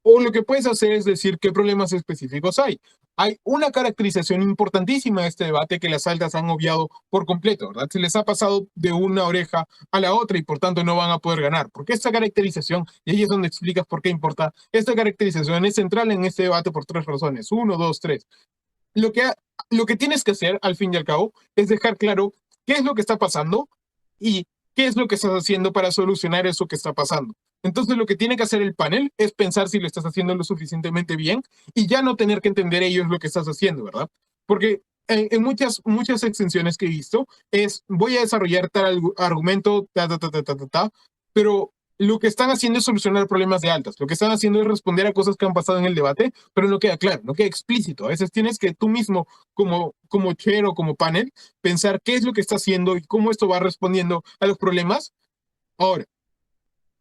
O lo que puedes hacer es decir qué problemas específicos hay. Hay una caracterización importantísima de este debate que las altas han obviado por completo, ¿verdad? Se les ha pasado de una oreja a la otra y por tanto no van a poder ganar. Porque esta caracterización, y ahí es donde explicas por qué importa, esta caracterización es central en este debate por 3 razones. 1, 2, 3. Lo que, lo que tienes que hacer, al fin y al cabo, es dejar claro qué es lo que está pasando y qué es lo que estás haciendo para solucionar eso que está pasando. Entonces lo que tiene que hacer el panel es pensar si lo estás haciendo lo suficientemente bien y ya no tener que entender ellos lo que estás haciendo, ¿verdad? Porque en muchas extensiones que he visto es voy a desarrollar tal argumento, pero lo que están haciendo es solucionar problemas de altas. Lo que están haciendo es responder a cosas que han pasado en el debate, pero no queda claro, no queda explícito. A veces tienes que tú mismo, como chair o como panel, pensar qué es lo que está haciendo y cómo esto va respondiendo a los problemas. Ahora,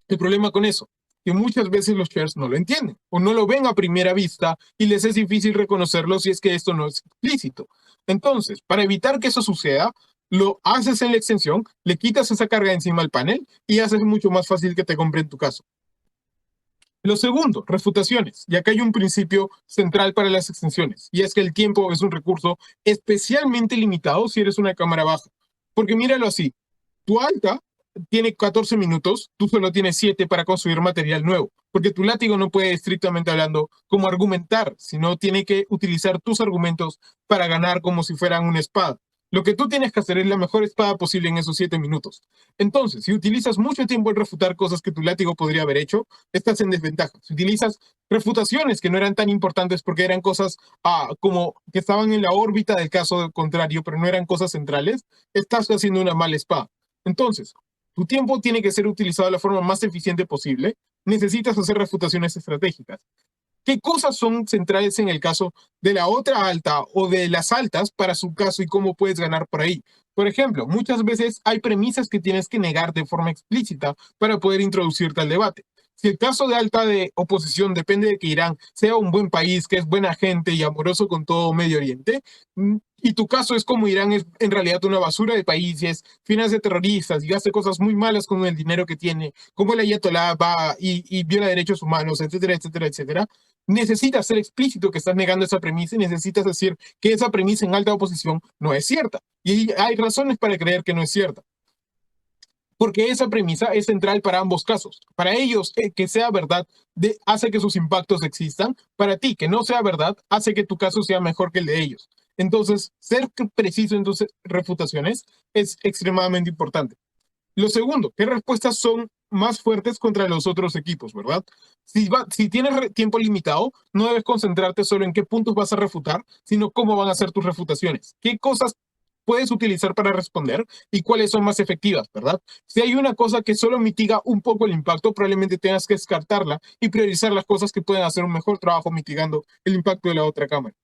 el problema con eso, que muchas veces los chairs no lo entienden o no lo ven a primera vista y les es difícil reconocerlo si es que esto no es explícito. Entonces, para evitar que eso suceda, lo haces en la extensión, le quitas esa carga encima al panel y haces mucho más fácil que te compren tu caso. Lo segundo, refutaciones. Y acá hay un principio central para las extensiones, y es que el tiempo es un recurso especialmente limitado si eres una cámara baja. Porque míralo así, tu alta tiene 14 minutos, tú solo tienes 7 para construir material nuevo, porque tu látigo no puede, estrictamente hablando, como argumentar, sino tiene que utilizar tus argumentos para ganar como si fueran una espada. Lo que tú tienes que hacer es la mejor espada posible en esos 7 minutos. Entonces, si utilizas mucho tiempo en refutar cosas que tu látigo podría haber hecho, estás en desventaja. Si utilizas refutaciones que no eran tan importantes porque eran cosas como que estaban en la órbita del caso contrario, pero no eran cosas centrales, estás haciendo una mala espada. Entonces, tu tiempo tiene que ser utilizado de la forma más eficiente posible. Necesitas hacer refutaciones estratégicas. ¿Qué cosas son centrales en el caso de la otra alta o de las altas para su caso y cómo puedes ganar por ahí? Por ejemplo, muchas veces hay premisas que tienes que negar de forma explícita para poder introducirte al debate. Si el caso de alta de oposición depende de que Irán sea un buen país, que es buena gente y amoroso con todo Medio Oriente, y tu caso es como Irán es en realidad una basura de países, financia terroristas y hace cosas muy malas con el dinero que tiene, como el ayatolá va y viola derechos humanos, etcétera, etcétera, etcétera, necesitas ser explícito que estás negando esa premisa y necesitas decir que esa premisa en alta oposición no es cierta. Y hay razones para creer que no es cierta. Porque esa premisa es central para ambos casos. Para ellos, que sea verdad hace que sus impactos existan. Para ti, que no sea verdad, hace que tu caso sea mejor que el de ellos. Entonces, ser preciso en tus refutaciones es extremadamente importante. Lo segundo, ¿qué respuestas son más fuertes contra los otros equipos, verdad? Si tienes tiempo limitado, no debes concentrarte solo en qué puntos vas a refutar, sino cómo van a ser tus refutaciones. ¿Qué cosas puedes utilizar para responder y cuáles son más efectivas, verdad? Si hay una cosa que solo mitiga un poco el impacto, probablemente tengas que descartarla y priorizar las cosas que pueden hacer un mejor trabajo mitigando el impacto de la otra cámara.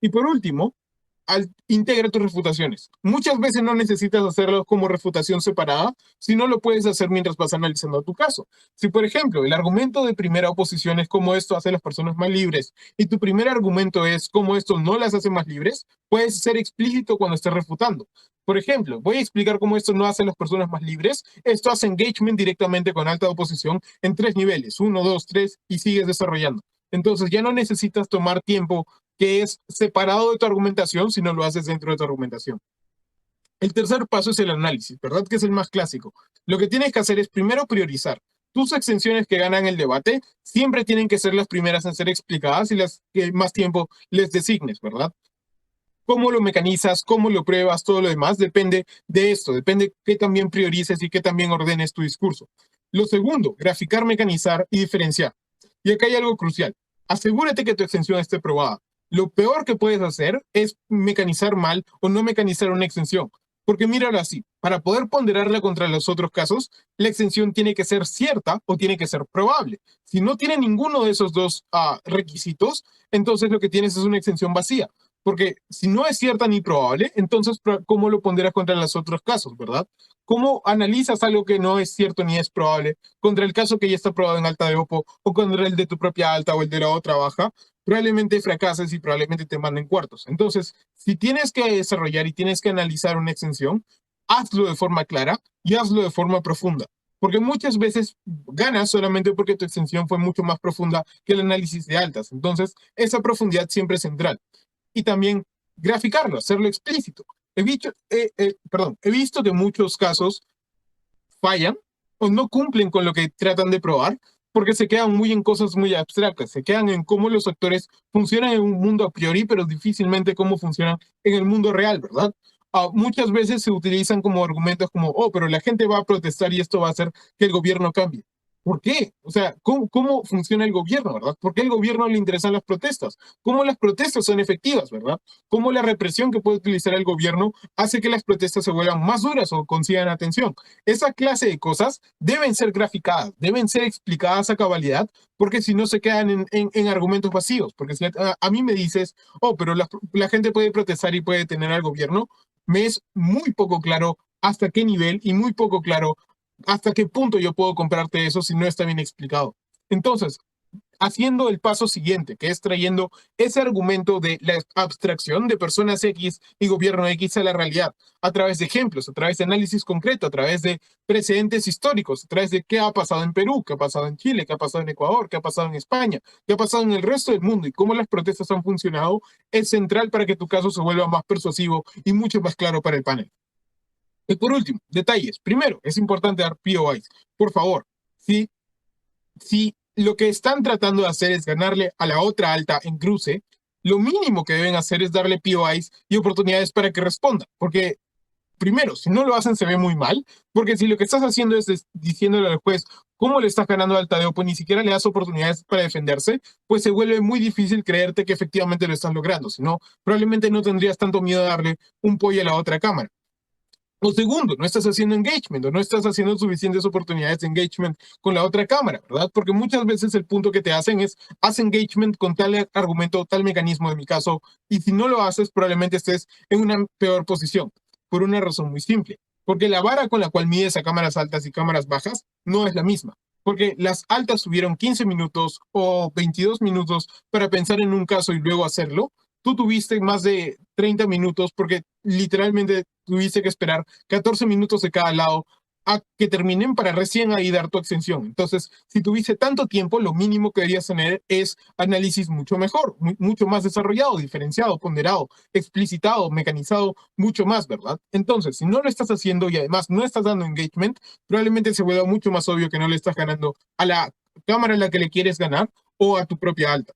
Y por último, integra tus refutaciones. Muchas veces no necesitas hacerlo como refutación separada, sino lo puedes hacer mientras vas analizando tu caso. Si, por ejemplo, el argumento de primera oposición es cómo esto hace a las personas más libres y tu primer argumento es cómo esto no las hace más libres, puedes ser explícito cuando estés refutando. Por ejemplo, voy a explicar cómo esto no hace a las personas más libres. Esto hace engagement directamente con alta oposición en 3 niveles, 1, 2, 3, y sigues desarrollando. Entonces ya no necesitas tomar tiempo que es separado de tu argumentación, si no lo haces dentro de tu argumentación. El tercer paso es el análisis, ¿verdad? Que es el más clásico. Lo que tienes que hacer es primero priorizar. Tus extensiones que ganan el debate siempre tienen que ser las primeras en ser explicadas y las que más tiempo les designes, ¿verdad? Cómo lo mecanizas, cómo lo pruebas, todo lo demás, depende de esto, depende qué también priorices y qué también ordenes tu discurso. Lo segundo, graficar, mecanizar y diferenciar. Y acá hay algo crucial. Asegúrate que tu extensión esté probada. Lo peor que puedes hacer es mecanizar mal o no mecanizar una extensión. Porque míralo así, para poder ponderarla contra los otros casos, la extensión tiene que ser cierta o tiene que ser probable. Si no tiene ninguno de esos dos requisitos, entonces lo que tienes es una extensión vacía. Porque si no es cierta ni probable, entonces, ¿cómo lo ponderas contra los otros casos, verdad? ¿Cómo analizas algo que no es cierto ni es probable contra el caso que ya está probado en alta de OPPO o contra el de tu propia alta o el de la otra baja? Probablemente fracases y probablemente te manden cuartos. Entonces, si tienes que desarrollar y tienes que analizar una extensión, hazlo de forma clara y hazlo de forma profunda. Porque muchas veces ganas solamente porque tu extensión fue mucho más profunda que el análisis de altas. Entonces, esa profundidad siempre es central. Y también graficarlo, hacerlo explícito. He visto que muchos casos fallan o no cumplen con lo que tratan de probar porque se quedan muy en cosas muy abstractas, se quedan en cómo los actores funcionan en un mundo a priori, pero difícilmente cómo funcionan en el mundo real, ¿verdad? Muchas veces se utilizan como argumentos como, oh, pero la gente va a protestar y esto va a hacer que el gobierno cambie. ¿Por qué? O sea, ¿cómo funciona el gobierno, verdad? ¿Por qué al gobierno le interesan las protestas? ¿Cómo las protestas son efectivas, verdad? ¿Cómo la represión que puede utilizar el gobierno hace que las protestas se vuelvan más duras o consigan atención? Esa clase de cosas deben ser graficadas, deben ser explicadas a cabalidad, porque si no se quedan en argumentos vacíos. Porque si a mí me dices, oh, pero la gente puede protestar y puede detener al gobierno, me es muy poco claro hasta qué nivel y muy poco claro hasta qué punto yo puedo comprarte eso si no está bien explicado. Entonces, haciendo el paso siguiente, que es trayendo ese argumento de la abstracción de personas X y gobierno X a la realidad, a través de ejemplos, a través de análisis concreto, a través de precedentes históricos, a través de qué ha pasado en Perú, qué ha pasado en Chile, qué ha pasado en Ecuador, qué ha pasado en España, qué ha pasado en el resto del mundo y cómo las protestas han funcionado, es central para que tu caso se vuelva más persuasivo y mucho más claro para el panel. Y por último, detalles. Primero, es importante dar POIs. Por favor, si lo que están tratando de hacer es ganarle a la otra alta en cruce, lo mínimo que deben hacer es darle POIs y oportunidades para que responda. Porque, primero, si no lo hacen se ve muy mal, porque si lo que estás haciendo es diciéndole al juez cómo le estás ganando al Tadeo, ni siquiera le das oportunidades para defenderse, pues se vuelve muy difícil creerte que efectivamente lo estás logrando. Si no, probablemente no tendrías tanto miedo a darle un pollo a la otra cámara. O segundo, no estás haciendo engagement o no estás haciendo suficientes oportunidades de engagement con la otra cámara, ¿verdad? Porque muchas veces el punto que te hacen es, haz engagement con tal argumento, tal mecanismo en mi caso, y si no lo haces, probablemente estés en una peor posición, por una razón muy simple. Porque la vara con la cual mides a cámaras altas y cámaras bajas no es la misma. Porque las altas tuvieron 15 minutos o 22 minutos para pensar en un caso y luego hacerlo, tú tuviste más de 30 minutos porque literalmente tuviste que esperar 14 minutos de cada lado a que terminen para recién ahí dar tu extensión. Entonces, si tuviste tanto tiempo, lo mínimo que deberías tener es análisis mucho mejor, mucho más desarrollado, diferenciado, ponderado, explicitado, mecanizado, mucho más, ¿verdad? Entonces, si no lo estás haciendo y además no estás dando engagement, probablemente se vuelva mucho más obvio que no le estás ganando a la cámara en la que le quieres ganar o a tu propia alta.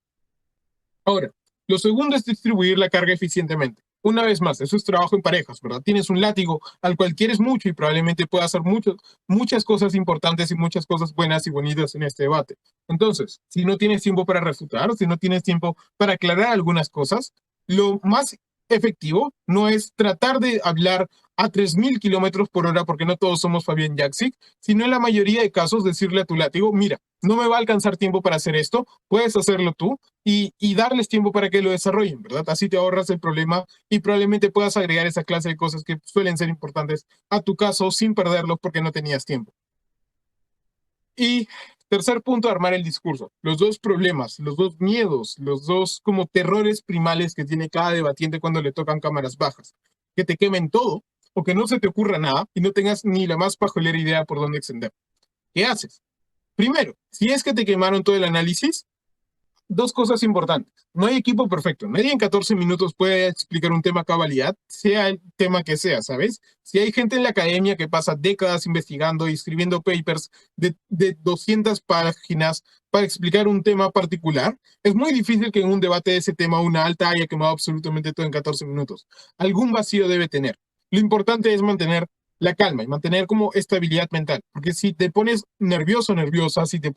Ahora, lo segundo es distribuir la carga eficientemente. Una vez más, eso es trabajo en parejas, ¿verdad? Tienes un látigo al cual quieres mucho y probablemente pueda hacer muchas cosas importantes y muchas cosas buenas y bonitas en este debate. Entonces, si no tienes tiempo para refutar, si no tienes tiempo para aclarar algunas cosas, lo más efectivo no es tratar de hablar a 3.000 kilómetros por hora, porque no todos somos Fabián Jaksic, sino en la mayoría de casos decirle a tu látigo, mira, no me va a alcanzar tiempo para hacer esto, puedes hacerlo tú, y darles tiempo para que lo desarrollen, ¿verdad? Así te ahorras el problema y probablemente puedas agregar esa clase de cosas que suelen ser importantes a tu caso sin perderlos porque no tenías tiempo. Y tercer punto, armar el discurso. Los dos problemas, los dos miedos, los dos como terrores primales que tiene cada debatiente cuando le tocan cámaras bajas. Que te quemen todo o que no se te ocurra nada y no tengas ni la más pajolera idea por dónde extender. ¿Qué haces? Primero, si es que te quemaron todo el análisis, dos cosas importantes. No hay equipo perfecto. Nadie en 14 minutos puede explicar un tema a cabalidad, sea el tema que sea, ¿sabes? Si hay gente en la academia que pasa décadas investigando y escribiendo papers de 200 páginas para explicar un tema particular, es muy difícil que en un debate de ese tema una alta haya quemado absolutamente todo en 14 minutos. Algún vacío debe tener. Lo importante es mantener la calma y mantener como estabilidad mental, porque si te pones nervioso, nerviosa, si te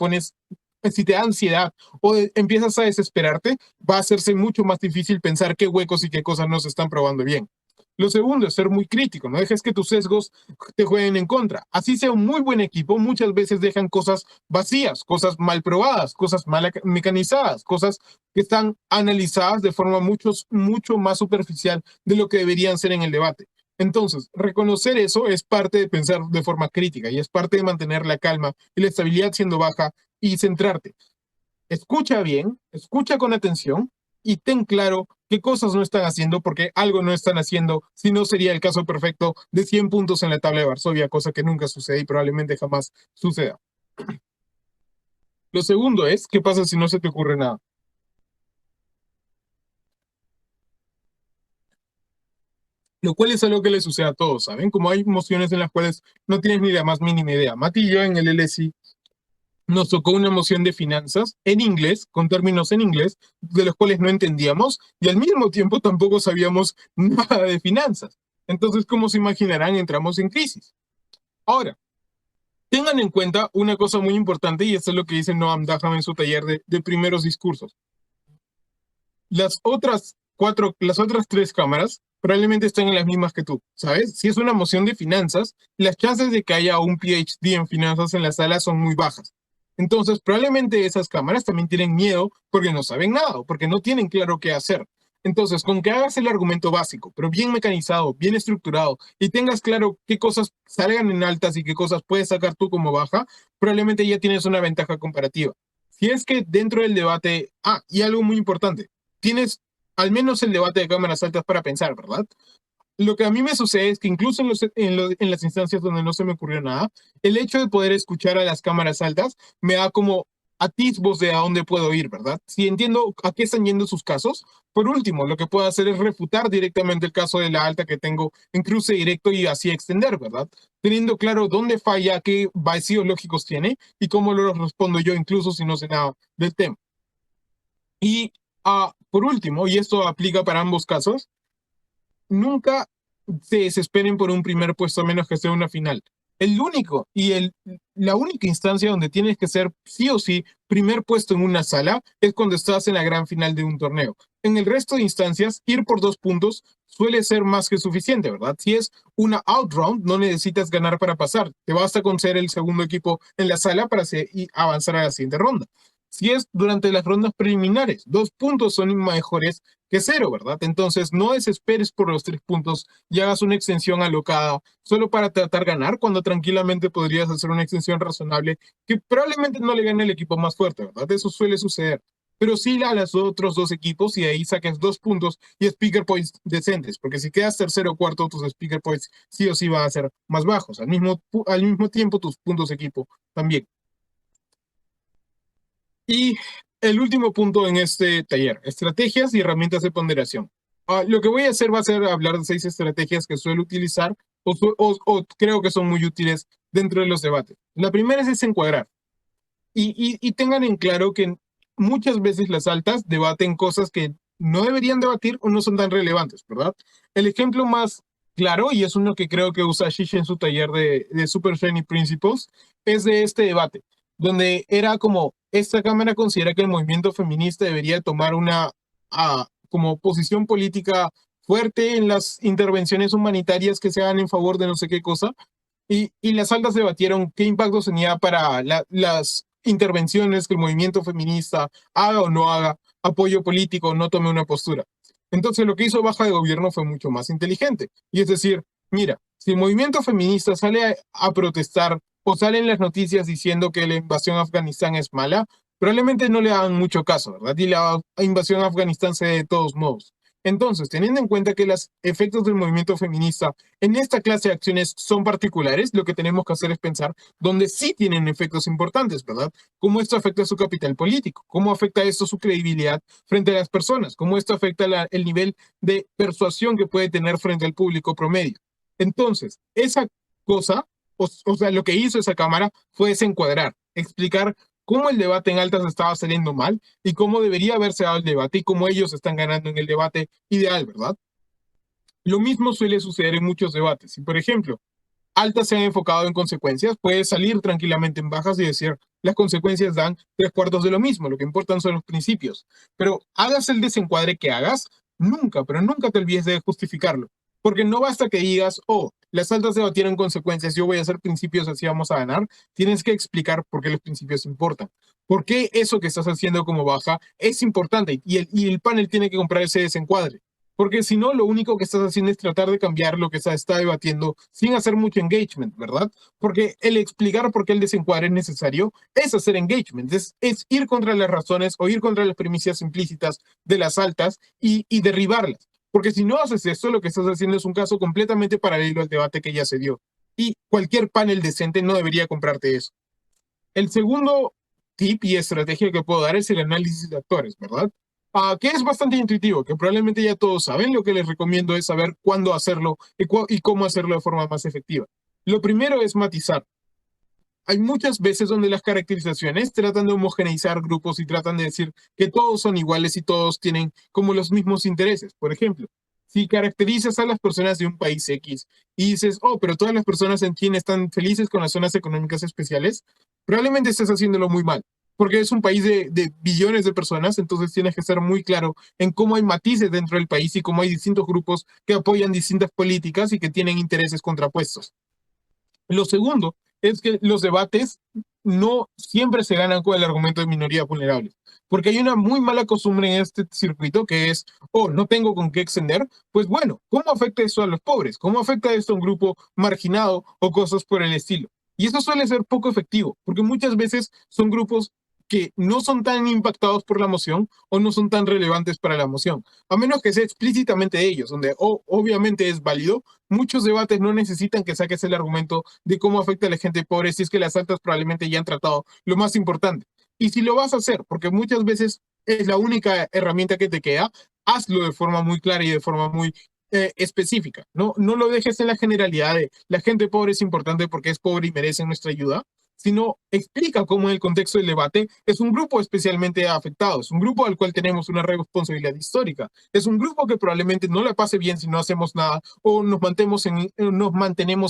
da ansiedad o empiezas a desesperarte, va a hacerse mucho más difícil pensar qué huecos y qué cosas no se están probando bien. Lo segundo es ser muy crítico, no dejes que tus sesgos te jueguen en contra. Así sea un muy buen equipo, muchas veces dejan cosas vacías, cosas mal probadas, cosas mal mecanizadas, cosas que están analizadas de forma mucho más superficial de lo que deberían ser en el debate. Entonces, reconocer eso es parte de pensar de forma crítica y es parte de mantener la calma y la estabilidad siendo baja y centrarte. Escucha bien, escucha con atención y ten claro qué cosas no están haciendo porque algo no están haciendo, si no sería el caso perfecto de 100 puntos en la tabla de Varsovia, cosa que nunca sucede y probablemente jamás suceda. Lo segundo es, ¿qué pasa si no se te ocurre nada? Lo cual es algo que le sucede a todos, ¿saben? Como hay emociones en las cuales no tienes ni la más mínima idea. Mati y yo en el LSI nos tocó una moción de finanzas en inglés, con términos en inglés, de los cuales no entendíamos y al mismo tiempo tampoco sabíamos nada de finanzas. Entonces, como se imaginarán, entramos en crisis. Ahora, ten Tengan en cuenta una cosa muy importante, y esto es lo que dice Noam Daham en su taller de primeros discursos. Las otras tres cámaras probablemente estén en las mismas que tú, ¿sabes? Si es una moción de finanzas, las chances de que haya un PhD en finanzas en la sala son muy bajas. Entonces, probablemente esas cámaras también tienen miedo porque no saben nada o porque no tienen claro qué hacer. Entonces, con que hagas el argumento básico, pero bien mecanizado, bien estructurado, y tengas claro qué cosas salgan en altas y qué cosas puedes sacar tú como baja, probablemente ya tienes una ventaja comparativa. Si es que dentro del debate, y algo muy importante, tienes al menos el debate de cámaras altas para pensar, ¿verdad? Lo que a mí me sucede es que incluso en las instancias donde no se me ocurrió nada, el hecho de poder escuchar a las cámaras altas me da como atisbos de a dónde puedo ir, ¿verdad? Si entiendo a qué están yendo sus casos, por último, lo que puedo hacer es refutar directamente el caso de la alta que tengo en cruce directo y así extender, ¿verdad? Teniendo claro dónde falla, qué vacíos lógicos tiene y cómo lo respondo yo, incluso si no sé nada del tema. Y por último, y esto aplica para ambos casos, nunca se desesperen por un primer puesto a menos que sea una final. La única instancia donde tienes que ser sí o sí primer puesto en una sala es cuando estás en la gran final de un torneo. En el resto de instancias, ir por 2 puntos suele ser más que suficiente, ¿verdad? Si es una out round, no necesitas ganar para pasar. Te basta con ser el segundo equipo en la sala para y avanzar a la siguiente ronda. Si es durante las rondas preliminares, 2 puntos son mejores que 0, ¿verdad? Entonces, no desesperes por los 3 puntos y hagas una extensión alocada solo para tratar de ganar, cuando tranquilamente podrías hacer una extensión razonable que probablemente no le gane el equipo más fuerte, ¿verdad? Eso suele suceder. Pero sí a los otros 2 equipos y ahí saques 2 puntos y speaker points decentes, porque si quedas tercero o cuarto, tus speaker points sí o sí van a ser más bajos. Al mismo tiempo, tus puntos de equipo también. Y el último punto en este taller, estrategias y herramientas de ponderación. Lo que voy a hacer va a ser hablar de 6 estrategias que suelo utilizar o creo que son muy útiles dentro de los debates. La primera es encuadrar. Y tengan en claro que muchas veces las altas debaten cosas que no deberían debatir o no son tan relevantes, ¿verdad? El ejemplo más claro, y es uno que creo que usa Shish en su taller de Super Shiny Principles, es de este debate, donde era como, esta Cámara considera que el movimiento feminista debería tomar una como posición política fuerte en las intervenciones humanitarias que se hagan en favor de no sé qué cosa, y las altas debatieron qué impacto tenía para las intervenciones que el movimiento feminista haga o no haga apoyo político, no tome una postura. Entonces lo que hizo Baja de Gobierno fue mucho más inteligente. Y es decir, mira, si el movimiento feminista sale a protestar o sale en las noticias diciendo que la invasión a Afganistán es mala, probablemente no le hagan mucho caso, ¿verdad? Y la invasión a Afganistán se dé de todos modos. Entonces, teniendo en cuenta que los efectos del movimiento feminista en esta clase de acciones son particulares, lo que tenemos que hacer es pensar dónde sí tienen efectos importantes, ¿verdad? Cómo esto afecta a su capital político, cómo afecta esto su credibilidad frente a las personas, cómo esto afecta el nivel de persuasión que puede tener frente al público promedio. Entonces, esa cosa, o sea, lo que hizo esa cámara fue desencuadrar, explicar cómo el debate en altas estaba saliendo mal y cómo debería haberse dado el debate y cómo ellos están ganando en el debate ideal, ¿verdad? Lo mismo suele suceder en muchos debates. Si, por ejemplo, altas se han enfocado en consecuencias, puedes salir tranquilamente en bajas y decir, las consecuencias dan 3/4 de lo mismo, lo que importan son los principios. Pero hagas el desencuadre que hagas, nunca, pero nunca te olvides de justificarlo. Porque no basta que digas, oh, las altas debatieron consecuencias, yo voy a hacer principios, así vamos a ganar. Tienes que explicar por qué los principios importan. ¿Por qué eso que estás haciendo como baja es importante? Y el panel tiene que comprar ese desencuadre. Porque si no, lo único que estás haciendo es tratar de cambiar lo que se está debatiendo sin hacer mucho engagement, ¿verdad? Porque el explicar por qué el desencuadre es necesario es hacer engagement, es ir contra las razones o ir contra las premisas implícitas de las altas y derribarlas. Porque si no haces eso, lo que estás haciendo es un caso completamente paralelo al debate que ya se dio. Y cualquier panel decente no debería comprarte eso. El segundo tip y estrategia que puedo dar es el análisis de actores, ¿verdad? Que es bastante intuitivo, que probablemente ya todos saben. Lo que les recomiendo es saber cuándo hacerlo y cómo hacerlo de forma más efectiva. Lo primero es matizar. Hay muchas veces donde las caracterizaciones tratan de homogeneizar grupos y tratan de decir que todos son iguales y todos tienen como los mismos intereses. Por ejemplo, Si caracterizas a las personas de un país X y dices, oh, pero todas las personas en China están felices con las zonas económicas especiales, probablemente estés haciéndolo muy mal, porque es un país de billones de personas, entonces tienes que estar muy claro en cómo hay matices dentro del país y cómo hay distintos grupos que apoyan distintas políticas y que tienen intereses contrapuestos. Lo segundo es que los debates no siempre se ganan con el argumento de minoría vulnerable, porque hay una muy mala costumbre en este circuito que es, oh, no tengo con qué extender, pues bueno, ¿cómo afecta eso a los pobres? ¿Cómo afecta esto a un grupo marginado o cosas por el estilo? Y eso suele ser poco efectivo, porque muchas veces son grupos que no son tan impactados por la moción o no son tan relevantes para la moción, a menos que sea explícitamente de ellos, donde obviamente es válido. Muchos debates no necesitan que saques el argumento de cómo afecta a la gente pobre, si es que las altas probablemente ya han tratado lo más importante. Y si lo vas a hacer, porque muchas veces es la única herramienta que te queda, hazlo de forma muy clara y de forma muy específica. No lo dejes en la generalidad de la gente pobre es importante porque es pobre y merece nuestra ayuda, sino explica cómo en el contexto del debate es un grupo especialmente afectado, es un grupo al cual tenemos una responsabilidad histórica, es un grupo que probablemente no le pase bien si no hacemos nada o nos mantenemos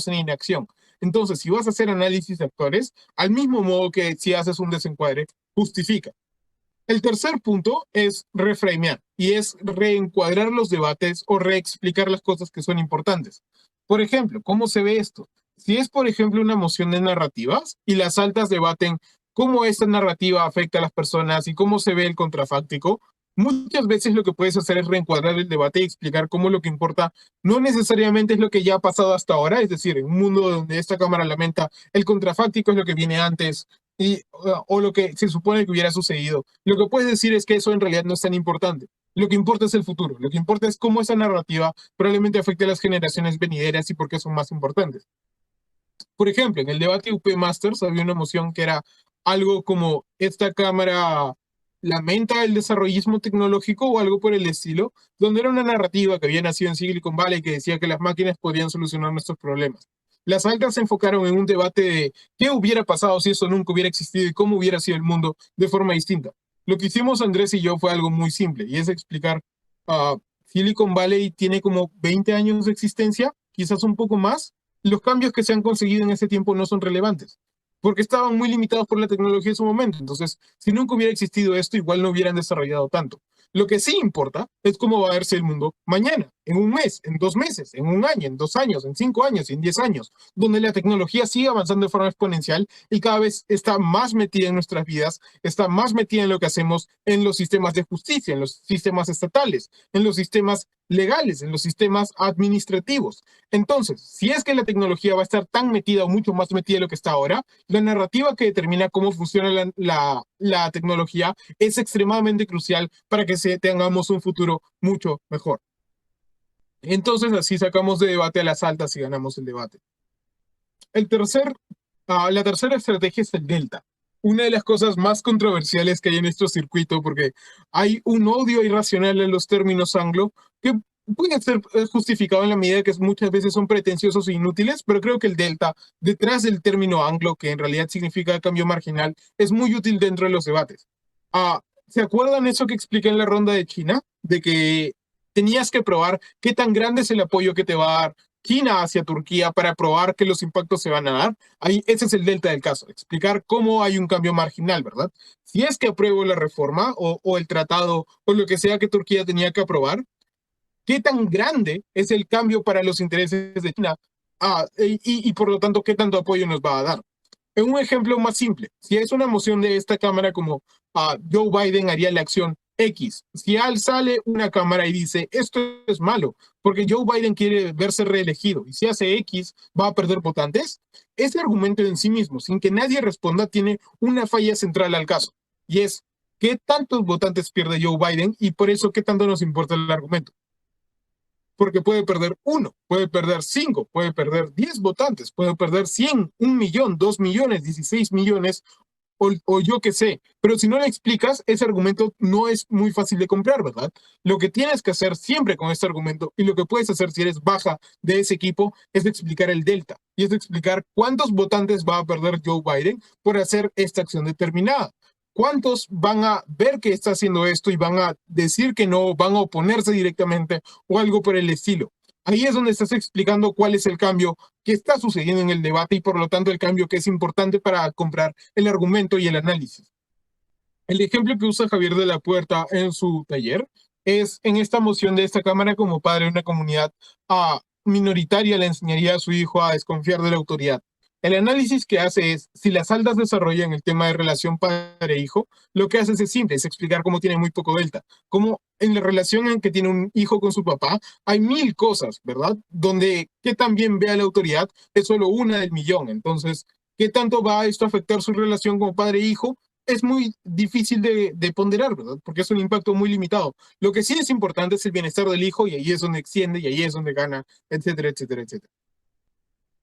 en inacción. Entonces, si vas a hacer análisis de actores, al mismo modo que si haces un desencuadre, justifica. El tercer punto es reframear y es reencuadrar los debates o reexplicar las cosas que son importantes. Por ejemplo, ¿cómo se ve esto? Si es, por ejemplo, una moción de narrativas y las altas debaten cómo esta narrativa afecta a las personas y cómo se ve el contrafáctico, muchas veces lo que puedes hacer es reencuadrar el debate y explicar cómo lo que importa no necesariamente es lo que ya ha pasado hasta ahora, es decir, en un mundo donde esta Cámara lamenta el contrafáctico es lo que viene antes o lo que se supone que hubiera sucedido. Lo que puedes decir es que eso en realidad no es tan importante. Lo que importa es el futuro. Lo que importa es cómo esa narrativa probablemente afecte a las generaciones venideras y por qué son más importantes. Por ejemplo, en el debate UP Masters había una moción que era algo como esta Cámara lamenta el desarrollismo tecnológico o algo por el estilo, donde era una narrativa que había nacido en Silicon Valley que decía que las máquinas podían solucionar nuestros problemas. Las altas se enfocaron en un debate de qué hubiera pasado si eso nunca hubiera existido y cómo hubiera sido el mundo de forma distinta. Lo que hicimos Andrés y yo fue algo muy simple y es explicar, Silicon Valley tiene como 20 años de existencia, quizás un poco más. Los cambios que se han conseguido en ese tiempo no son relevantes, porque estaban muy limitados por la tecnología en su momento. Entonces, si nunca hubiera existido esto, igual no hubieran desarrollado tanto. Lo que sí importa es cómo va a verse el mundo mañana, en un mes, en 2 meses, en un año, en 2 años, en 5 años, en 10 años, donde la tecnología sigue avanzando de forma exponencial y cada vez está más metida en nuestras vidas, está más metida en lo que hacemos en los sistemas de justicia, en los sistemas estatales, en los sistemas legales, en los sistemas administrativos. Entonces, si es que la tecnología va a estar tan metida o mucho más metida de lo que está ahora, la narrativa que determina cómo funciona la tecnología es extremadamente crucial para que tengamos un futuro mucho mejor. Entonces, así sacamos de debate a las altas y ganamos el debate. La tercera estrategia es el delta. Una de las cosas más controversiales que hay en nuestro circuito, porque hay un odio irracional en los términos anglo que puede ser justificado en la medida que muchas veces son pretenciosos e inútiles, pero creo que el delta, detrás del término anglo, que en realidad significa cambio marginal, es muy útil dentro de los debates. ¿Se acuerdan eso que expliqué en la ronda de China? De que tenías que probar qué tan grande es el apoyo que te va a dar China hacia Turquía para probar que los impactos se van a dar. Ahí, ese es el delta del caso, explicar cómo hay un cambio marginal, ¿verdad? Si es que apruebo la reforma o el tratado o lo que sea que Turquía tenía que aprobar, ¿qué tan grande es el cambio para los intereses de China? Y por lo tanto, ¿qué tanto apoyo nos va a dar? En un ejemplo más simple, si es una moción de esta Cámara como Joe Biden haría la acción X, si sale una Cámara y dice esto es malo porque Joe Biden quiere verse reelegido y si hace X va a perder votantes, ese argumento en sí mismo, sin que nadie responda, tiene una falla central al caso y es ¿qué tantos votantes pierde Joe Biden y por eso qué tanto nos importa el argumento? Porque puede perder 1, puede perder 5, puede perder 10 votantes, puede perder 100, 1 millón, 2 millones, 16 millones, o yo qué sé. Pero si no le explicas, ese argumento no es muy fácil de comprar, ¿verdad? Lo que tienes que hacer siempre con este argumento, y lo que puedes hacer si eres baja de ese equipo, es explicar el delta, y es explicar cuántos votantes va a perder Joe Biden por hacer esta acción determinada. ¿Cuántos van a ver que está haciendo esto y van a decir que no, van a oponerse directamente o algo por el estilo? Ahí es donde estás explicando cuál es el cambio que está sucediendo en el debate y por lo tanto el cambio que es importante para comprar el argumento y el análisis. El ejemplo que usa Javier de la Puerta en su taller es en esta moción de esta Cámara como padre de una comunidad minoritaria le enseñaría a su hijo a desconfiar de la autoridad. El análisis que hace es, si las altas desarrollan el tema de relación padre-hijo, lo que hace es simple, es explicar cómo tiene muy poco delta, cómo en la relación en que tiene un hijo con su papá hay mil cosas, ¿verdad? Donde que también vea la autoridad es solo una del millón. Entonces, ¿qué tanto va esto a afectar su relación como padre-hijo? Es muy difícil de ponderar, ¿verdad? Porque es un impacto muy limitado. Lo que sí es importante es el bienestar del hijo y ahí es donde extiende y ahí es donde gana, etcétera, etcétera, etcétera.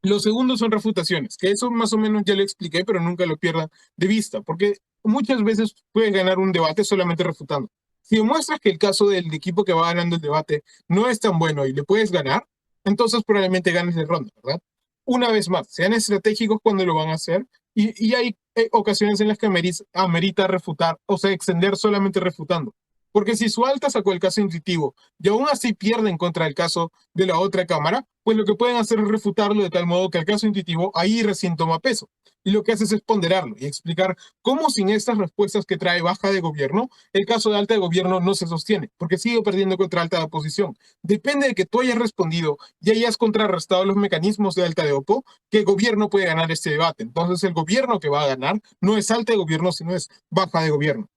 Los segundos son refutaciones, que eso más o menos ya lo expliqué, pero nunca lo pierdan de vista, porque muchas veces puedes ganar un debate solamente refutando. Si demuestras que el caso del equipo que va ganando el debate no es tan bueno y le puedes ganar, entonces probablemente ganes de ronda, ¿verdad? Una vez más, sean estratégicos cuando lo van a hacer y hay ocasiones en las que amerita refutar, o sea, extender solamente refutando. Porque si su alta sacó el caso intuitivo y aún así pierden contra el caso de la otra cámara, pues lo que pueden hacer es refutarlo de tal modo que el caso intuitivo ahí recién toma peso. Y lo que haces es ponderarlo y explicar cómo sin estas respuestas que trae baja de gobierno, el caso de alta de gobierno no se sostiene, porque sigue perdiendo contra alta de oposición. Depende de que tú hayas respondido y hayas contrarrestado los mecanismos de alta de opo, que el gobierno puede ganar este debate. Entonces el gobierno que va a ganar no es alta de gobierno, sino es baja de gobierno.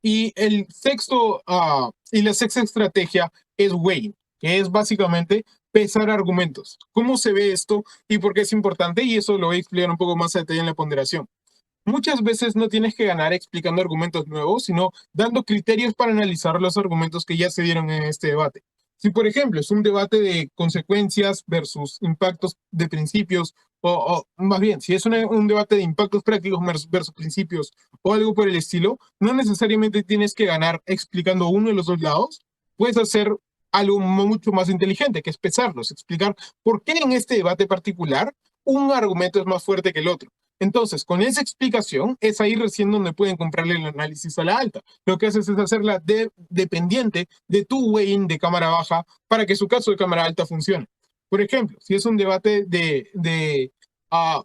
Y la sexta estrategia es weighing, que es básicamente pesar argumentos. ¿Cómo se ve esto y por qué es importante? Y eso lo voy a explicar un poco más a detalle en la ponderación. Muchas veces no tienes que ganar explicando argumentos nuevos, sino dando criterios para analizar los argumentos que ya se dieron en este debate. Si, por ejemplo, es un debate de consecuencias versus impactos de principios, o más bien, si es un debate de impactos prácticos versus principios o algo por el estilo, no necesariamente tienes que ganar explicando uno de los dos lados. Puedes hacer algo mucho más inteligente, que es pesarlos, explicar por qué en este debate particular un argumento es más fuerte que el otro. Entonces, con esa explicación, es ahí recién donde pueden comprarle el análisis a la alta. Lo que haces es hacerla dependiente de tu weighing de cámara baja para que su caso de cámara alta funcione. Por ejemplo, si es un debate de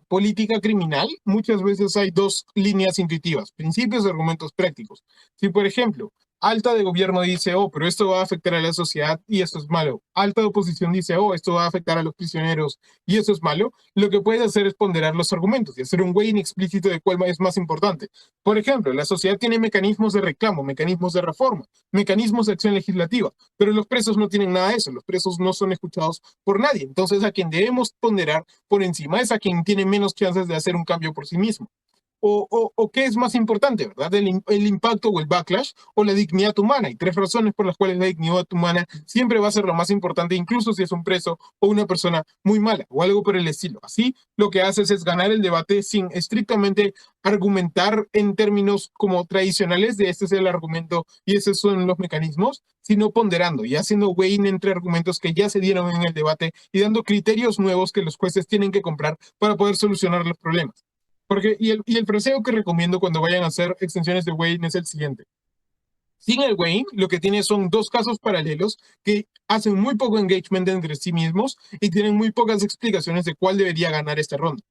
política criminal, muchas veces hay dos líneas intuitivas, principios y argumentos prácticos. Si, por ejemplo, alta de gobierno dice, oh, pero esto va a afectar a la sociedad y eso es malo. Alta de oposición dice, oh, esto va a afectar a los prisioneros y eso es malo. Lo que puedes hacer es ponderar los argumentos y hacer un weighing explícito de cuál es más importante. Por ejemplo, la sociedad tiene mecanismos de reclamo, mecanismos de reforma, mecanismos de acción legislativa, pero los presos no tienen nada de eso. Los presos no son escuchados por nadie. Entonces, a quien debemos ponderar por encima es a quien tiene menos chances de hacer un cambio por sí mismo. O qué es más importante, ¿verdad? El impacto o el backlash o la dignidad humana. Hay tres razones por las cuales la dignidad humana siempre va a ser lo más importante, incluso si es un preso o una persona muy mala o algo por el estilo. Así, lo que haces es ganar el debate sin estrictamente argumentar en términos como tradicionales de este es el argumento y esos son los mecanismos, sino ponderando y haciendo weighing entre argumentos que ya se dieron en el debate y dando criterios nuevos que los jueces tienen que comprar para poder solucionar los problemas. Y el fraseo que recomiendo cuando vayan a hacer extensiones de weighing es el siguiente. Sin el weighing, lo que tiene son dos casos paralelos que hacen muy poco engagement entre sí mismos y tienen muy pocas explicaciones de cuál debería ganar esta ronda.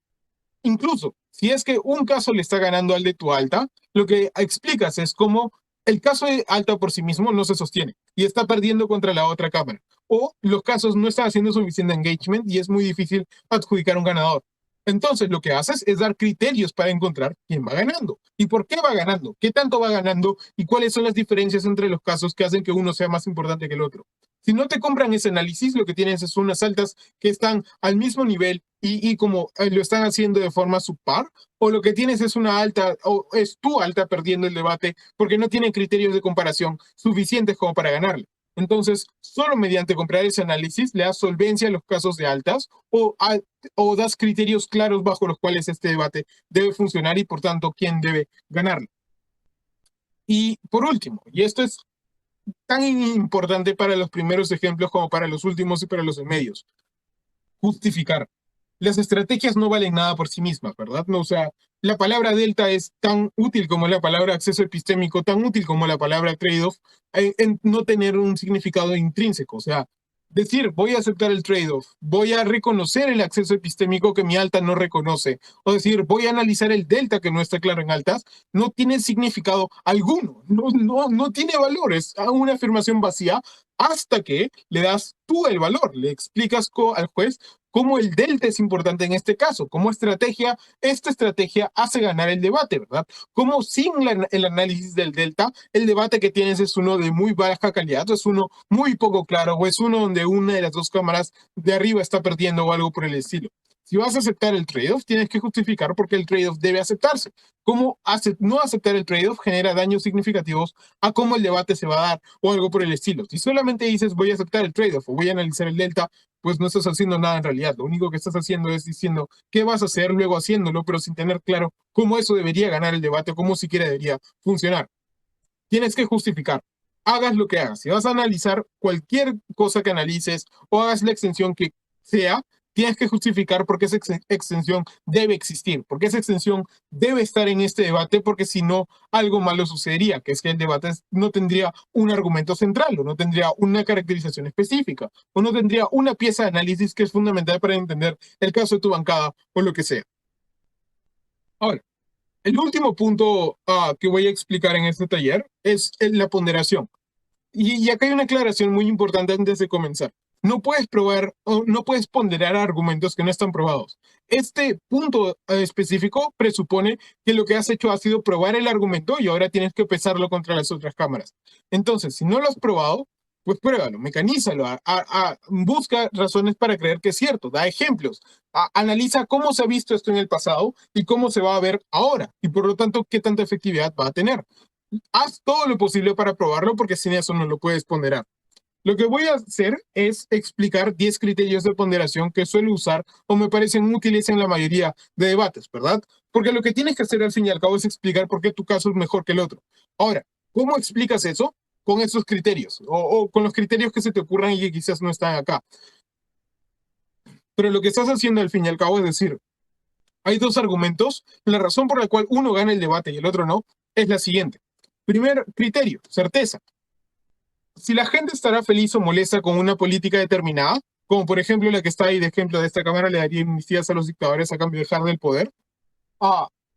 Incluso, si es que un caso le está ganando al de tu alta, lo que explicas es cómo el caso de alta por sí mismo no se sostiene y está perdiendo contra la otra cámara. O los casos no están haciendo suficiente engagement y es muy difícil adjudicar un ganador. Entonces, lo que haces es dar criterios para encontrar quién va ganando y por qué va ganando, qué tanto va ganando y cuáles son las diferencias entre los casos que hacen que uno sea más importante que el otro. Si no te compran ese análisis, lo que tienes es unas altas que están al mismo nivel y como lo están haciendo de forma subpar, o lo que tienes es una alta, o es tu alta perdiendo el debate porque no tienen criterios de comparación suficientes como para ganarle. Entonces, solo mediante comprar ese análisis le das solvencia a los casos de altas o das criterios claros bajo los cuales este debate debe funcionar y por tanto quién debe ganarlo. Y por último, y esto es tan importante para los primeros ejemplos como para los últimos y para los medios, justificar. las estrategias no valen nada por sí mismas, ¿verdad? No, o sea, la palabra delta es tan útil como la palabra acceso epistémico, tan útil como la palabra trade-off, en no tener un significado intrínseco. O sea, decir, voy a aceptar el trade-off, voy a reconocer el acceso epistémico que mi alta no reconoce, o decir, voy a analizar el delta que no está claro en altas, no tiene significado alguno, no tiene valor, es una afirmación vacía hasta que le das tú el valor, le explicas al juez cómo el delta es importante en este caso, cómo estrategia, esta estrategia hace ganar el debate, ¿verdad? Cómo sin el análisis del delta, el debate que tienes es uno de muy baja calidad, o es uno muy poco claro, o es uno donde una de las dos cámaras de arriba está perdiendo o algo por el estilo. Si vas a aceptar el trade-off, tienes que justificar por qué el trade-off debe aceptarse. Cómo no aceptar el trade-off genera daños significativos a cómo el debate se va a dar o algo por el estilo. Si solamente dices voy a aceptar el trade-off o voy a analizar el delta, pues no estás haciendo nada en realidad. Lo único que estás haciendo es diciendo qué vas a hacer, luego haciéndolo, pero sin tener claro cómo eso debería ganar el debate o cómo siquiera debería funcionar. Tienes que justificar. Hagas lo que hagas. Si vas a analizar cualquier cosa que analices o hagas la extensión que sea, tienes que justificar por qué esa extensión debe existir, por qué esa extensión debe estar en este debate, porque si no, algo malo sucedería, que es que el debate no tendría un argumento central, o no tendría una caracterización específica, o no tendría una pieza de análisis que es fundamental para entender el caso de tu bancada o lo que sea. Ahora, el último punto que voy a explicar en este taller es la ponderación. Y acá hay una aclaración muy importante antes de comenzar. No puedes probar o no puedes ponderar argumentos que no están probados. Este punto específico presupone que lo que has hecho ha sido probar el argumento y ahora tienes que pesarlo contra las otras cámaras. Entonces, si no lo has probado, pues pruébalo, mecanízalo, busca razones para creer que es cierto, da ejemplos, analiza cómo se ha visto esto en el pasado y cómo se va a ver ahora y por lo tanto qué tanta efectividad va a tener. Haz todo lo posible para probarlo porque sin eso no lo puedes ponderar. Lo que voy a hacer es explicar 10 criterios de ponderación que suelo usar o me parecen útiles en la mayoría de debates, ¿verdad? Porque lo que tienes que hacer al fin y al cabo es explicar por qué tu caso es mejor que el otro. Ahora, ¿cómo explicas eso? Con esos criterios o con los criterios que se te ocurran y que quizás no están acá. Pero lo que estás haciendo al fin y al cabo es decir, hay dos argumentos, la razón por la cual uno gana el debate y el otro no, es la siguiente. Primer criterio, certeza. Si la gente estará feliz o molesta con una política determinada, como por ejemplo la que está ahí de ejemplo de esta Cámara, le daría amnistías a los dictadores a cambio de dejar del poder,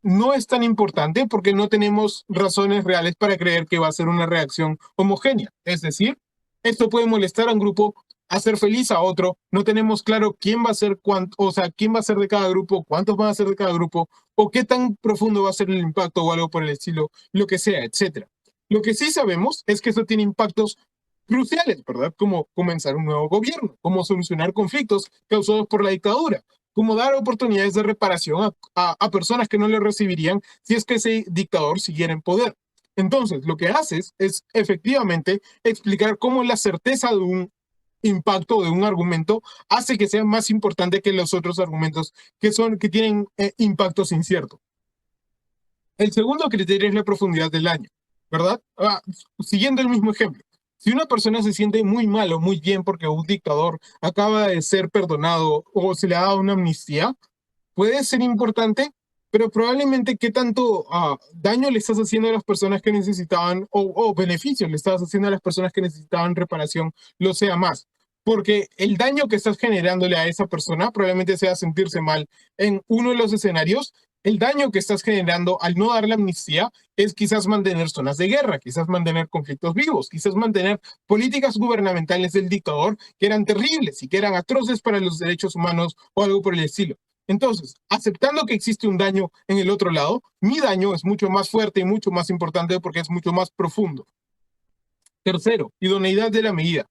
no es tan importante porque no tenemos razones reales para creer que va a ser una reacción homogénea. Es decir, esto puede molestar a un grupo, hacer feliz a otro, no tenemos claro quién va a ser cuánto, o sea, quién va a ser de cada grupo, cuántos van a ser de cada grupo, o qué tan profundo va a ser el impacto o algo por el estilo, lo que sea, etcétera. Lo que sí sabemos es que eso tiene impactos cruciales, ¿verdad? Como comenzar un nuevo gobierno, como solucionar conflictos causados por la dictadura, como dar oportunidades de reparación a personas que no le recibirían si es que ese dictador siguiera en poder. Entonces, lo que haces es efectivamente explicar cómo la certeza de un impacto de un argumento hace que sea más importante que los otros argumentos que tienen impactos inciertos. El segundo criterio es la profundidad del daño, ¿verdad? Siguiendo el mismo ejemplo. Si una persona se siente muy mal o muy bien porque un dictador acaba de ser perdonado o se le ha dado una amnistía, puede ser importante, pero probablemente qué tanto daño le estás haciendo a las personas que necesitaban o beneficios le estás haciendo a las personas que necesitaban reparación lo sea más. Porque el daño que estás generándole a esa persona probablemente sea sentirse mal en uno de los escenarios. El daño que estás generando al no dar la amnistía es quizás mantener zonas de guerra, quizás mantener conflictos vivos, quizás mantener políticas gubernamentales del dictador que eran terribles y que eran atroces para los derechos humanos o algo por el estilo. Entonces, aceptando que existe un daño en el otro lado, mi daño es mucho más fuerte y mucho más importante porque es mucho más profundo. Tercero, idoneidad de la medida.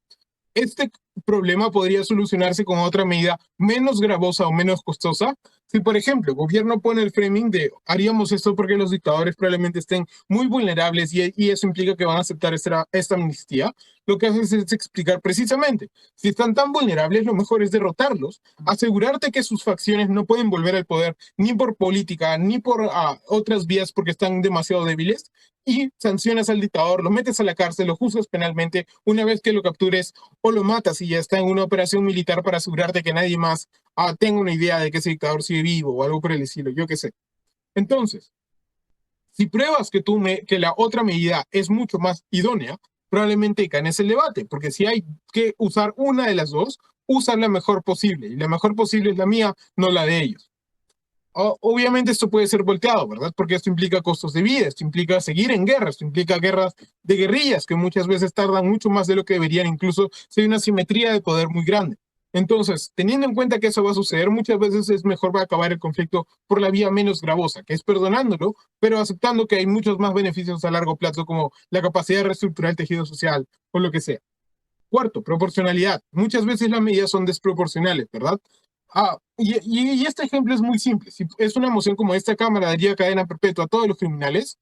Este problema podría solucionarse con otra medida menos gravosa o menos costosa. Si, por ejemplo, el gobierno pone el framing de haríamos esto porque los dictadores probablemente estén muy vulnerables y eso implica que van a aceptar esta amnistía, lo que haces es explicar precisamente, si están tan vulnerables, lo mejor es derrotarlos, asegurarte que sus facciones no pueden volver al poder ni por política ni por otras vías porque están demasiado débiles, y sancionas al dictador, lo metes a la cárcel, lo juzgas penalmente, una vez que lo captures o lo matas y ya está en una operación militar para asegurarte que nadie más tenga una idea de que ese dictador sigue vivo o algo por el estilo, yo qué sé. Entonces, si pruebas que la otra medida es mucho más idónea, probablemente ganes el debate, porque si hay que usar una de las dos, usa la mejor posible, y la mejor posible es la mía, no la de ellos. Obviamente esto puede ser volteado, ¿verdad? Porque esto implica costos de vida, esto implica seguir en guerra, esto implica guerras de guerrillas que muchas veces tardan mucho más de lo que deberían, incluso si hay una simetría de poder muy grande. Entonces, teniendo en cuenta que eso va a suceder, muchas veces es mejor acabar el conflicto por la vía menos gravosa, que es perdonándolo, pero aceptando que hay muchos más beneficios a largo plazo, como la capacidad de reestructurar el tejido social o lo que sea. Cuarto, proporcionalidad. Muchas veces las medidas son desproporcionales, ¿verdad? Y este ejemplo es muy simple. Si es una moción como esta Cámara daría cadena perpetua a todos los criminales,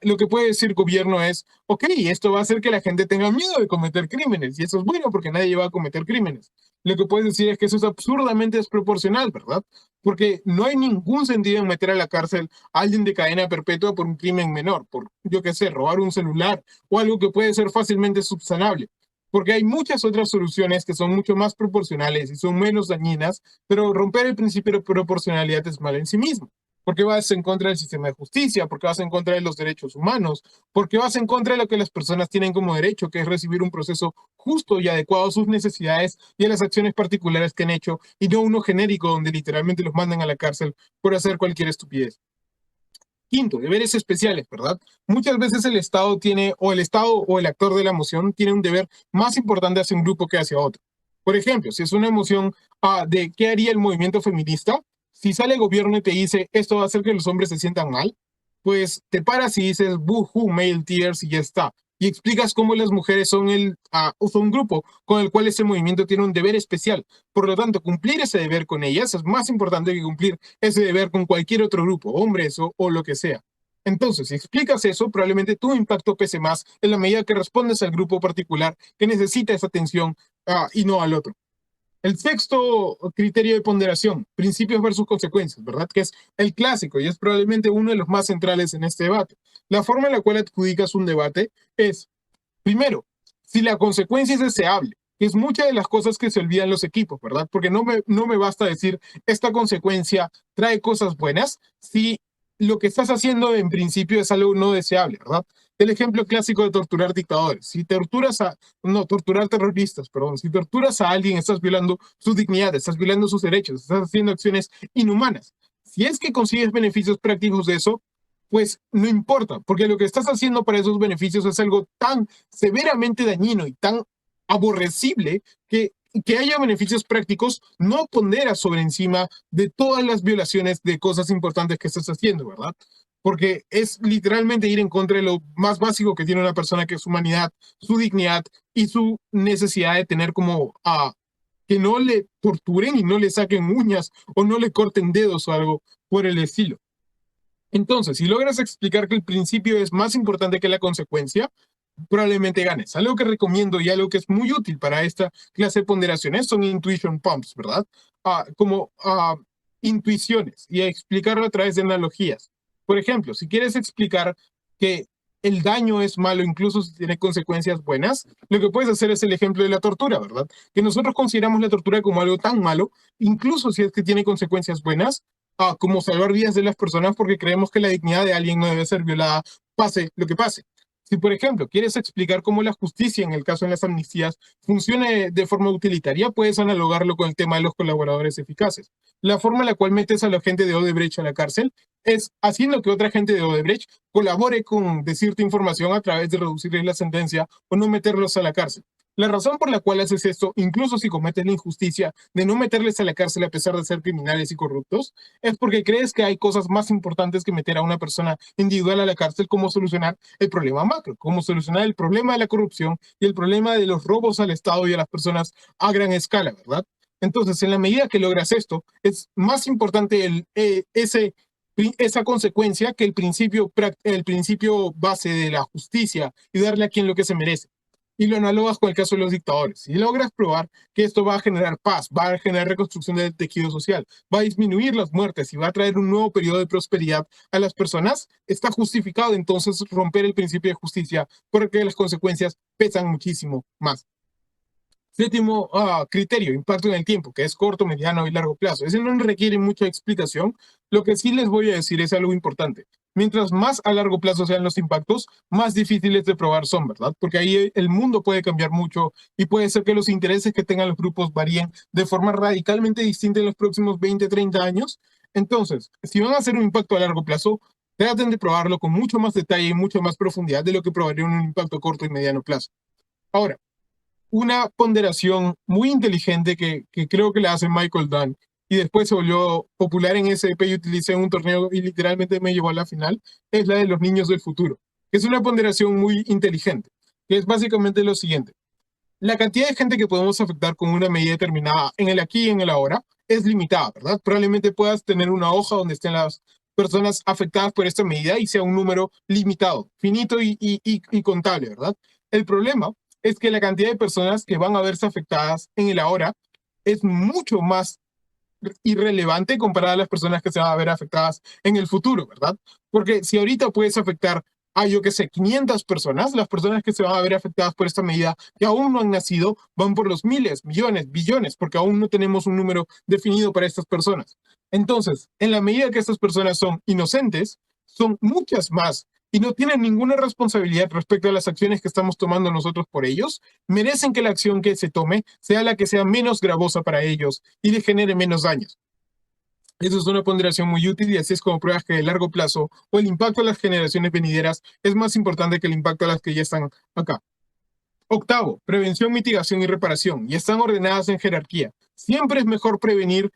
lo que puede decir el gobierno es, ok, esto va a hacer que la gente tenga miedo de cometer crímenes, y eso es bueno porque nadie va a cometer crímenes. Lo que puedes decir es que eso es absurdamente desproporcional, ¿verdad? Porque no hay ningún sentido en meter a la cárcel a alguien de cadena perpetua por un crimen menor, por, yo qué sé, robar un celular o algo que puede ser fácilmente subsanable, porque hay muchas otras soluciones que son mucho más proporcionales y son menos dañinas, pero romper el principio de proporcionalidad es malo en sí mismo, porque vas en contra del sistema de justicia, porque vas en contra de los derechos humanos, porque vas en contra de lo que las personas tienen como derecho, que es recibir un proceso justo y adecuado a sus necesidades y a las acciones particulares que han hecho, y no uno genérico donde literalmente los mandan a la cárcel por hacer cualquier estupidez. Quinto, deberes especiales, ¿verdad? Muchas veces el Estado tiene, o el Estado o el actor de la emoción tiene un deber más importante hacia un grupo que hacia otro. Por ejemplo, si es una emoción de qué haría el movimiento feminista, si sale el gobierno y te dice esto va a hacer que los hombres se sientan mal, pues te paras y dices, boo-hoo, male tears y ya está. Y explicas cómo las mujeres son un grupo con el cual ese movimiento tiene un deber especial. Por lo tanto, cumplir ese deber con ellas es más importante que cumplir ese deber con cualquier otro grupo, hombres o lo que sea. Entonces, si explicas eso, probablemente tu impacto pese más en la medida que respondes al grupo particular que necesita esa atención y no al otro. El sexto criterio de ponderación, principios versus consecuencias, ¿verdad? Que es el clásico y es probablemente uno de los más centrales en este debate. La forma en la cual adjudicas un debate es, primero, si la consecuencia es deseable, que es muchas de las cosas que se olvidan los equipos, ¿verdad? Porque no me basta decir, esta consecuencia trae cosas buenas, si lo que estás haciendo en principio es algo no deseable, ¿verdad? El ejemplo clásico de torturar dictadores. Si torturar terroristas, perdón. Si torturas a alguien, estás violando su dignidad, estás violando sus derechos, estás haciendo acciones inhumanas. Si es que consigues beneficios prácticos de eso, pues no importa, porque lo que estás haciendo para esos beneficios es algo tan severamente dañino y tan aborrecible que haya beneficios prácticos no pondera sobre encima de todas las violaciones de cosas importantes que estás haciendo, ¿verdad? Porque es literalmente ir en contra de lo más básico que tiene una persona, que es su humanidad, su dignidad y su necesidad de tener como que no le torturen y no le saquen uñas o no le corten dedos o algo por el estilo. Entonces, si logras explicar que el principio es más importante que la consecuencia, probablemente ganes. Algo que recomiendo y algo que es muy útil para esta clase de ponderaciones son intuition pumps, ¿verdad? Como intuiciones y explicarlo a través de analogías. Por ejemplo, si quieres explicar que el daño es malo incluso si tiene consecuencias buenas, lo que puedes hacer es el ejemplo de la tortura, ¿verdad? Que nosotros consideramos la tortura como algo tan malo, incluso si es que tiene consecuencias buenas, como salvar vidas de las personas porque creemos que la dignidad de alguien no debe ser violada, pase lo que pase. Si, por ejemplo, quieres explicar cómo la justicia, en el caso de las amnistías, funciona de forma utilitaria, puedes analogarlo con el tema de los colaboradores eficaces. La forma en la cual metes a la gente de Odebrecht a la cárcel es haciendo que otra gente de Odebrecht colabore con decirte información a través de reducirles la sentencia o no meterlos a la cárcel. La razón por la cual haces esto, incluso si cometes la injusticia de no meterles a la cárcel a pesar de ser criminales y corruptos, es porque crees que hay cosas más importantes que meter a una persona individual a la cárcel, como solucionar el problema macro, como solucionar el problema de la corrupción y el problema de los robos al Estado y a las personas a gran escala, ¿verdad? Entonces, en la medida que logras esto, es más importante esa consecuencia que el principio base de la justicia y darle a quien lo que se merece. Y lo analogas con el caso de los dictadores. Si logras probar que esto va a generar paz, va a generar reconstrucción del tejido social, va a disminuir las muertes y va a traer un nuevo periodo de prosperidad a las personas, está justificado entonces romper el principio de justicia porque las consecuencias pesan muchísimo más. Séptimo criterio, impacto en el tiempo, que es corto, mediano y largo plazo. Ese no requiere mucha explicación. Lo que sí les voy a decir es algo importante. Mientras más a largo plazo sean los impactos, más difíciles de probar son, ¿verdad? Porque ahí el mundo puede cambiar mucho y puede ser que los intereses que tengan los grupos varíen de forma radicalmente distinta en los próximos 20, 30 años. Entonces, si van a hacer un impacto a largo plazo, traten de probarlo con mucho más detalle y mucho más profundidad de lo que probarían un impacto corto y mediano plazo. Ahora, una ponderación muy inteligente que creo que le hace Michael Dunn y después se volvió popular en SP y utilicé en un torneo y literalmente me llevó a la final, es la de los niños del futuro, que es una ponderación muy inteligente, que es básicamente lo siguiente. La cantidad de gente que podemos afectar con una medida determinada en el aquí y en el ahora es limitada, ¿verdad? Probablemente puedas tener una hoja donde estén las personas afectadas por esta medida y sea un número limitado, finito y contable, ¿verdad? El problema es que la cantidad de personas que van a verse afectadas en el ahora es mucho más irrelevante comparada a las personas que se van a ver afectadas en el futuro, ¿verdad? Porque si ahorita puedes afectar a, yo qué sé, 500 personas, las personas que se van a ver afectadas por esta medida que aún no han nacido van por los miles, millones, billones, porque aún no tenemos un número definido para estas personas. Entonces, en la medida que estas personas son inocentes, son muchas más y no tienen ninguna responsabilidad respecto a las acciones que estamos tomando nosotros por ellos, merecen que la acción que se tome sea la que sea menos gravosa para ellos y les genere menos daños. Eso es una ponderación muy útil y así es como pruebas que a largo plazo o el impacto a las generaciones venideras es más importante que el impacto a las que ya están acá. Octavo, prevención, mitigación y reparación. Y están ordenadas en jerarquía. Siempre es mejor prevenir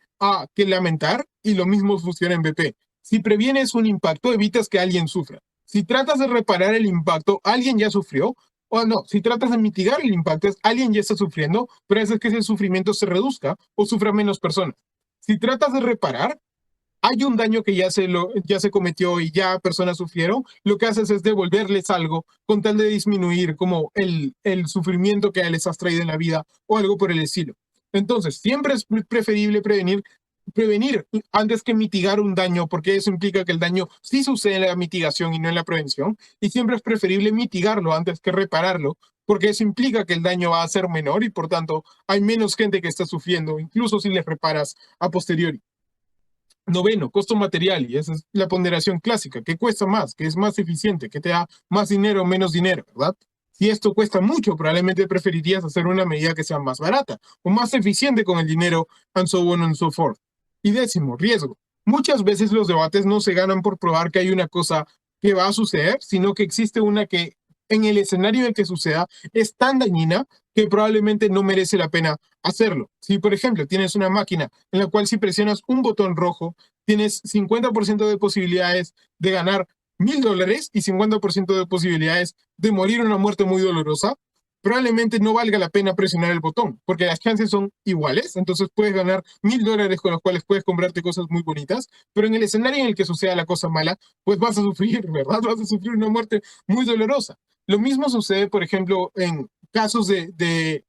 que lamentar y lo mismo funciona en BP. Si previenes un impacto, evitas que alguien sufra. Si tratas de reparar el impacto, alguien ya sufrió. O no, si tratas de mitigar el impacto, alguien ya está sufriendo, pero haces que ese sufrimiento se reduzca o sufra menos personas. Si tratas de reparar, hay un daño que ya se cometió y ya personas sufrieron, lo que haces es devolverles algo con tal de disminuir como el sufrimiento que les has traído en la vida o algo por el estilo. Entonces, siempre es preferible prevenir antes que mitigar un daño, porque eso implica que el daño sí sucede en la mitigación y no en la prevención, y siempre es preferible mitigarlo antes que repararlo, porque eso implica que el daño va a ser menor y por tanto hay menos gente que está sufriendo, incluso si les reparas a posteriori. Noveno, costo material, y esa es la ponderación clásica, que cuesta más, que es más eficiente, que te da más dinero o menos dinero, ¿verdad? Si esto cuesta mucho, probablemente preferirías hacer una medida que sea más barata o más eficiente con el dinero, and so on and so forth. Y décimo, riesgo. Muchas veces los debates no se ganan por probar que hay una cosa que va a suceder, sino que existe una que en el escenario en el que suceda es tan dañina que probablemente no merece la pena hacerlo. Si, por ejemplo, tienes una máquina en la cual si presionas un botón rojo, tienes 50% de posibilidades de ganar $1000 y 50% de posibilidades de morir una muerte muy dolorosa, probablemente no valga la pena presionar el botón, porque las chances son iguales, entonces puedes ganar $1000 con los cuales puedes comprarte cosas muy bonitas, pero en el escenario en el que suceda la cosa mala, pues vas a sufrir, ¿verdad? Vas a sufrir una muerte muy dolorosa. Lo mismo sucede, por ejemplo, en casos de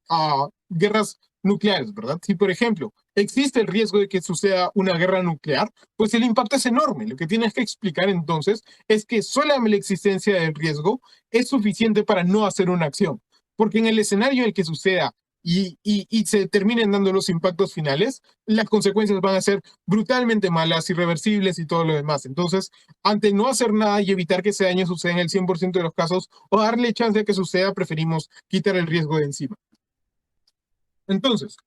guerras nucleares, ¿verdad? Si, por ejemplo, existe el riesgo de que suceda una guerra nuclear, pues el impacto es enorme. Lo que tienes que explicar entonces es que solamente la existencia del riesgo es suficiente para no hacer una acción. Porque en el escenario en el que suceda y se terminen dando los impactos finales, las consecuencias van a ser brutalmente malas, irreversibles y todo lo demás. Entonces, ante no hacer nada y evitar que ese daño suceda en el 100% de los casos o darle chance de que suceda, preferimos quitar el riesgo de encima. Entonces,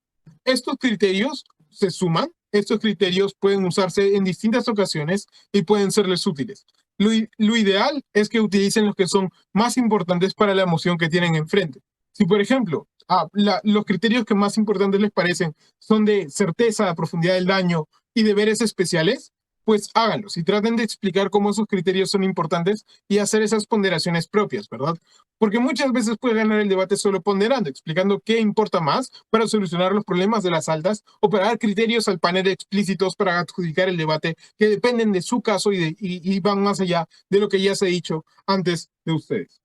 estos criterios se suman, estos criterios pueden usarse en distintas ocasiones y pueden serles útiles. Lo ideal es que utilicen los que son más importantes para la emoción que tienen enfrente. Si, por ejemplo, los criterios que más importantes les parecen son de certeza, de profundidad del daño y deberes especiales, pues háganlos y traten de explicar cómo esos criterios son importantes y hacer esas ponderaciones propias, ¿verdad? Porque muchas veces puede ganar el debate solo ponderando, explicando qué importa más para solucionar los problemas de las altas o para dar criterios al panel explícitos para adjudicar el debate que dependen de su caso y van más allá de lo que ya se ha dicho antes de ustedes.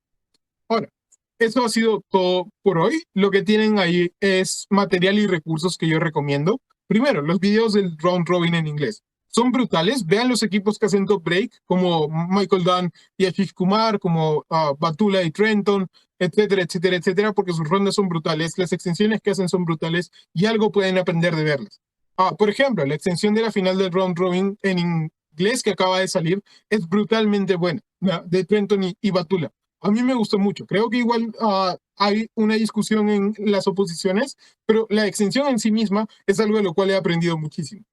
Ahora, eso ha sido todo por hoy. Lo que tienen ahí es material y recursos que yo recomiendo. Primero, los videos del round robin en inglés. son brutales. Vean los equipos que hacen top break, como Michael Dunn y Ashish Kumar, como Batula y Trenton, etcétera, etcétera, etcétera, porque sus rondas son brutales, las extensiones que hacen son brutales y algo pueden aprender de verlas. Por ejemplo, la extensión de la final del round robin en inglés que acaba de salir es brutalmente buena, ¿no? De Trenton y Batula. A mí me gustó mucho. Creo que igual hay una discusión en las oposiciones, pero la extensión en sí misma es algo de lo cual he aprendido muchísimo.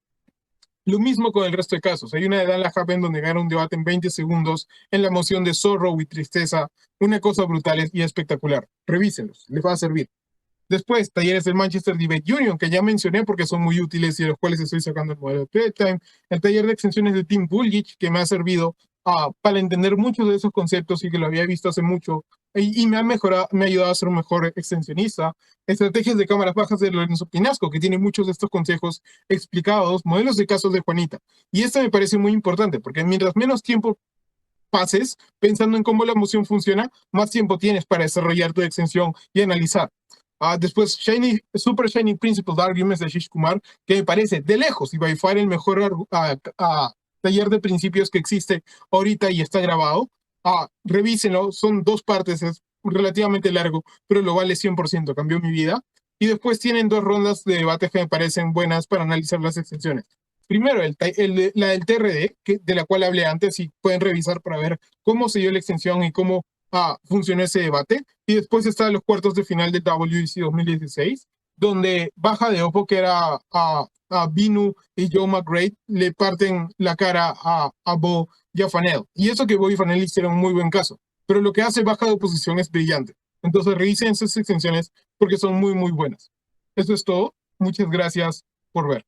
Lo mismo con el resto de casos. Hay una de Dan Happen donde gana un debate en 20 segundos en la moción de Sorrow y Tristeza. Una cosa brutal y espectacular. Revísenlos, les va a servir. Después, talleres del Manchester Debate Union, que ya mencioné porque son muy útiles y de los cuales estoy sacando el modelo de Playtime. El taller de extensiones de Tim Bullich, que me ha servido para entender muchos de esos conceptos y que lo había visto hace mucho y me ha mejorado, me ha ayudado a ser un mejor extensionista. Estrategias de cámaras bajas de Lorenzo Pinasco, que tiene muchos de estos consejos explicados, modelos de casos de Juanita. Y esto me parece muy importante, porque mientras menos tiempo pases pensando en cómo la emoción funciona, más tiempo tienes para desarrollar tu extensión y analizar. Después, Super Shiny Principled Arguments de Ashish Kumar, que me parece de lejos y by far el mejor taller de principios que existe ahorita y está grabado. Revísenlo, son 2 partes, es relativamente largo, pero lo vale 100%, cambió mi vida. Y después tienen 2 rondas de debate que me parecen buenas para analizar las extensiones. Primero, la del TRD, de la cual hablé antes, y pueden revisar para ver cómo se dio la extensión y cómo funcionó ese debate. Y después está los cuartos de final del WEC 2016, donde Baja de Oppo, que era a Binu y Joe McGrath, le parten la cara a Bo y a Fanel. Y eso que Bo y Fanel hicieron un muy buen caso. Pero lo que hace Baja de Oposición es brillante. Entonces revisen sus extensiones porque son muy, muy buenas. Eso es todo. Muchas gracias por ver.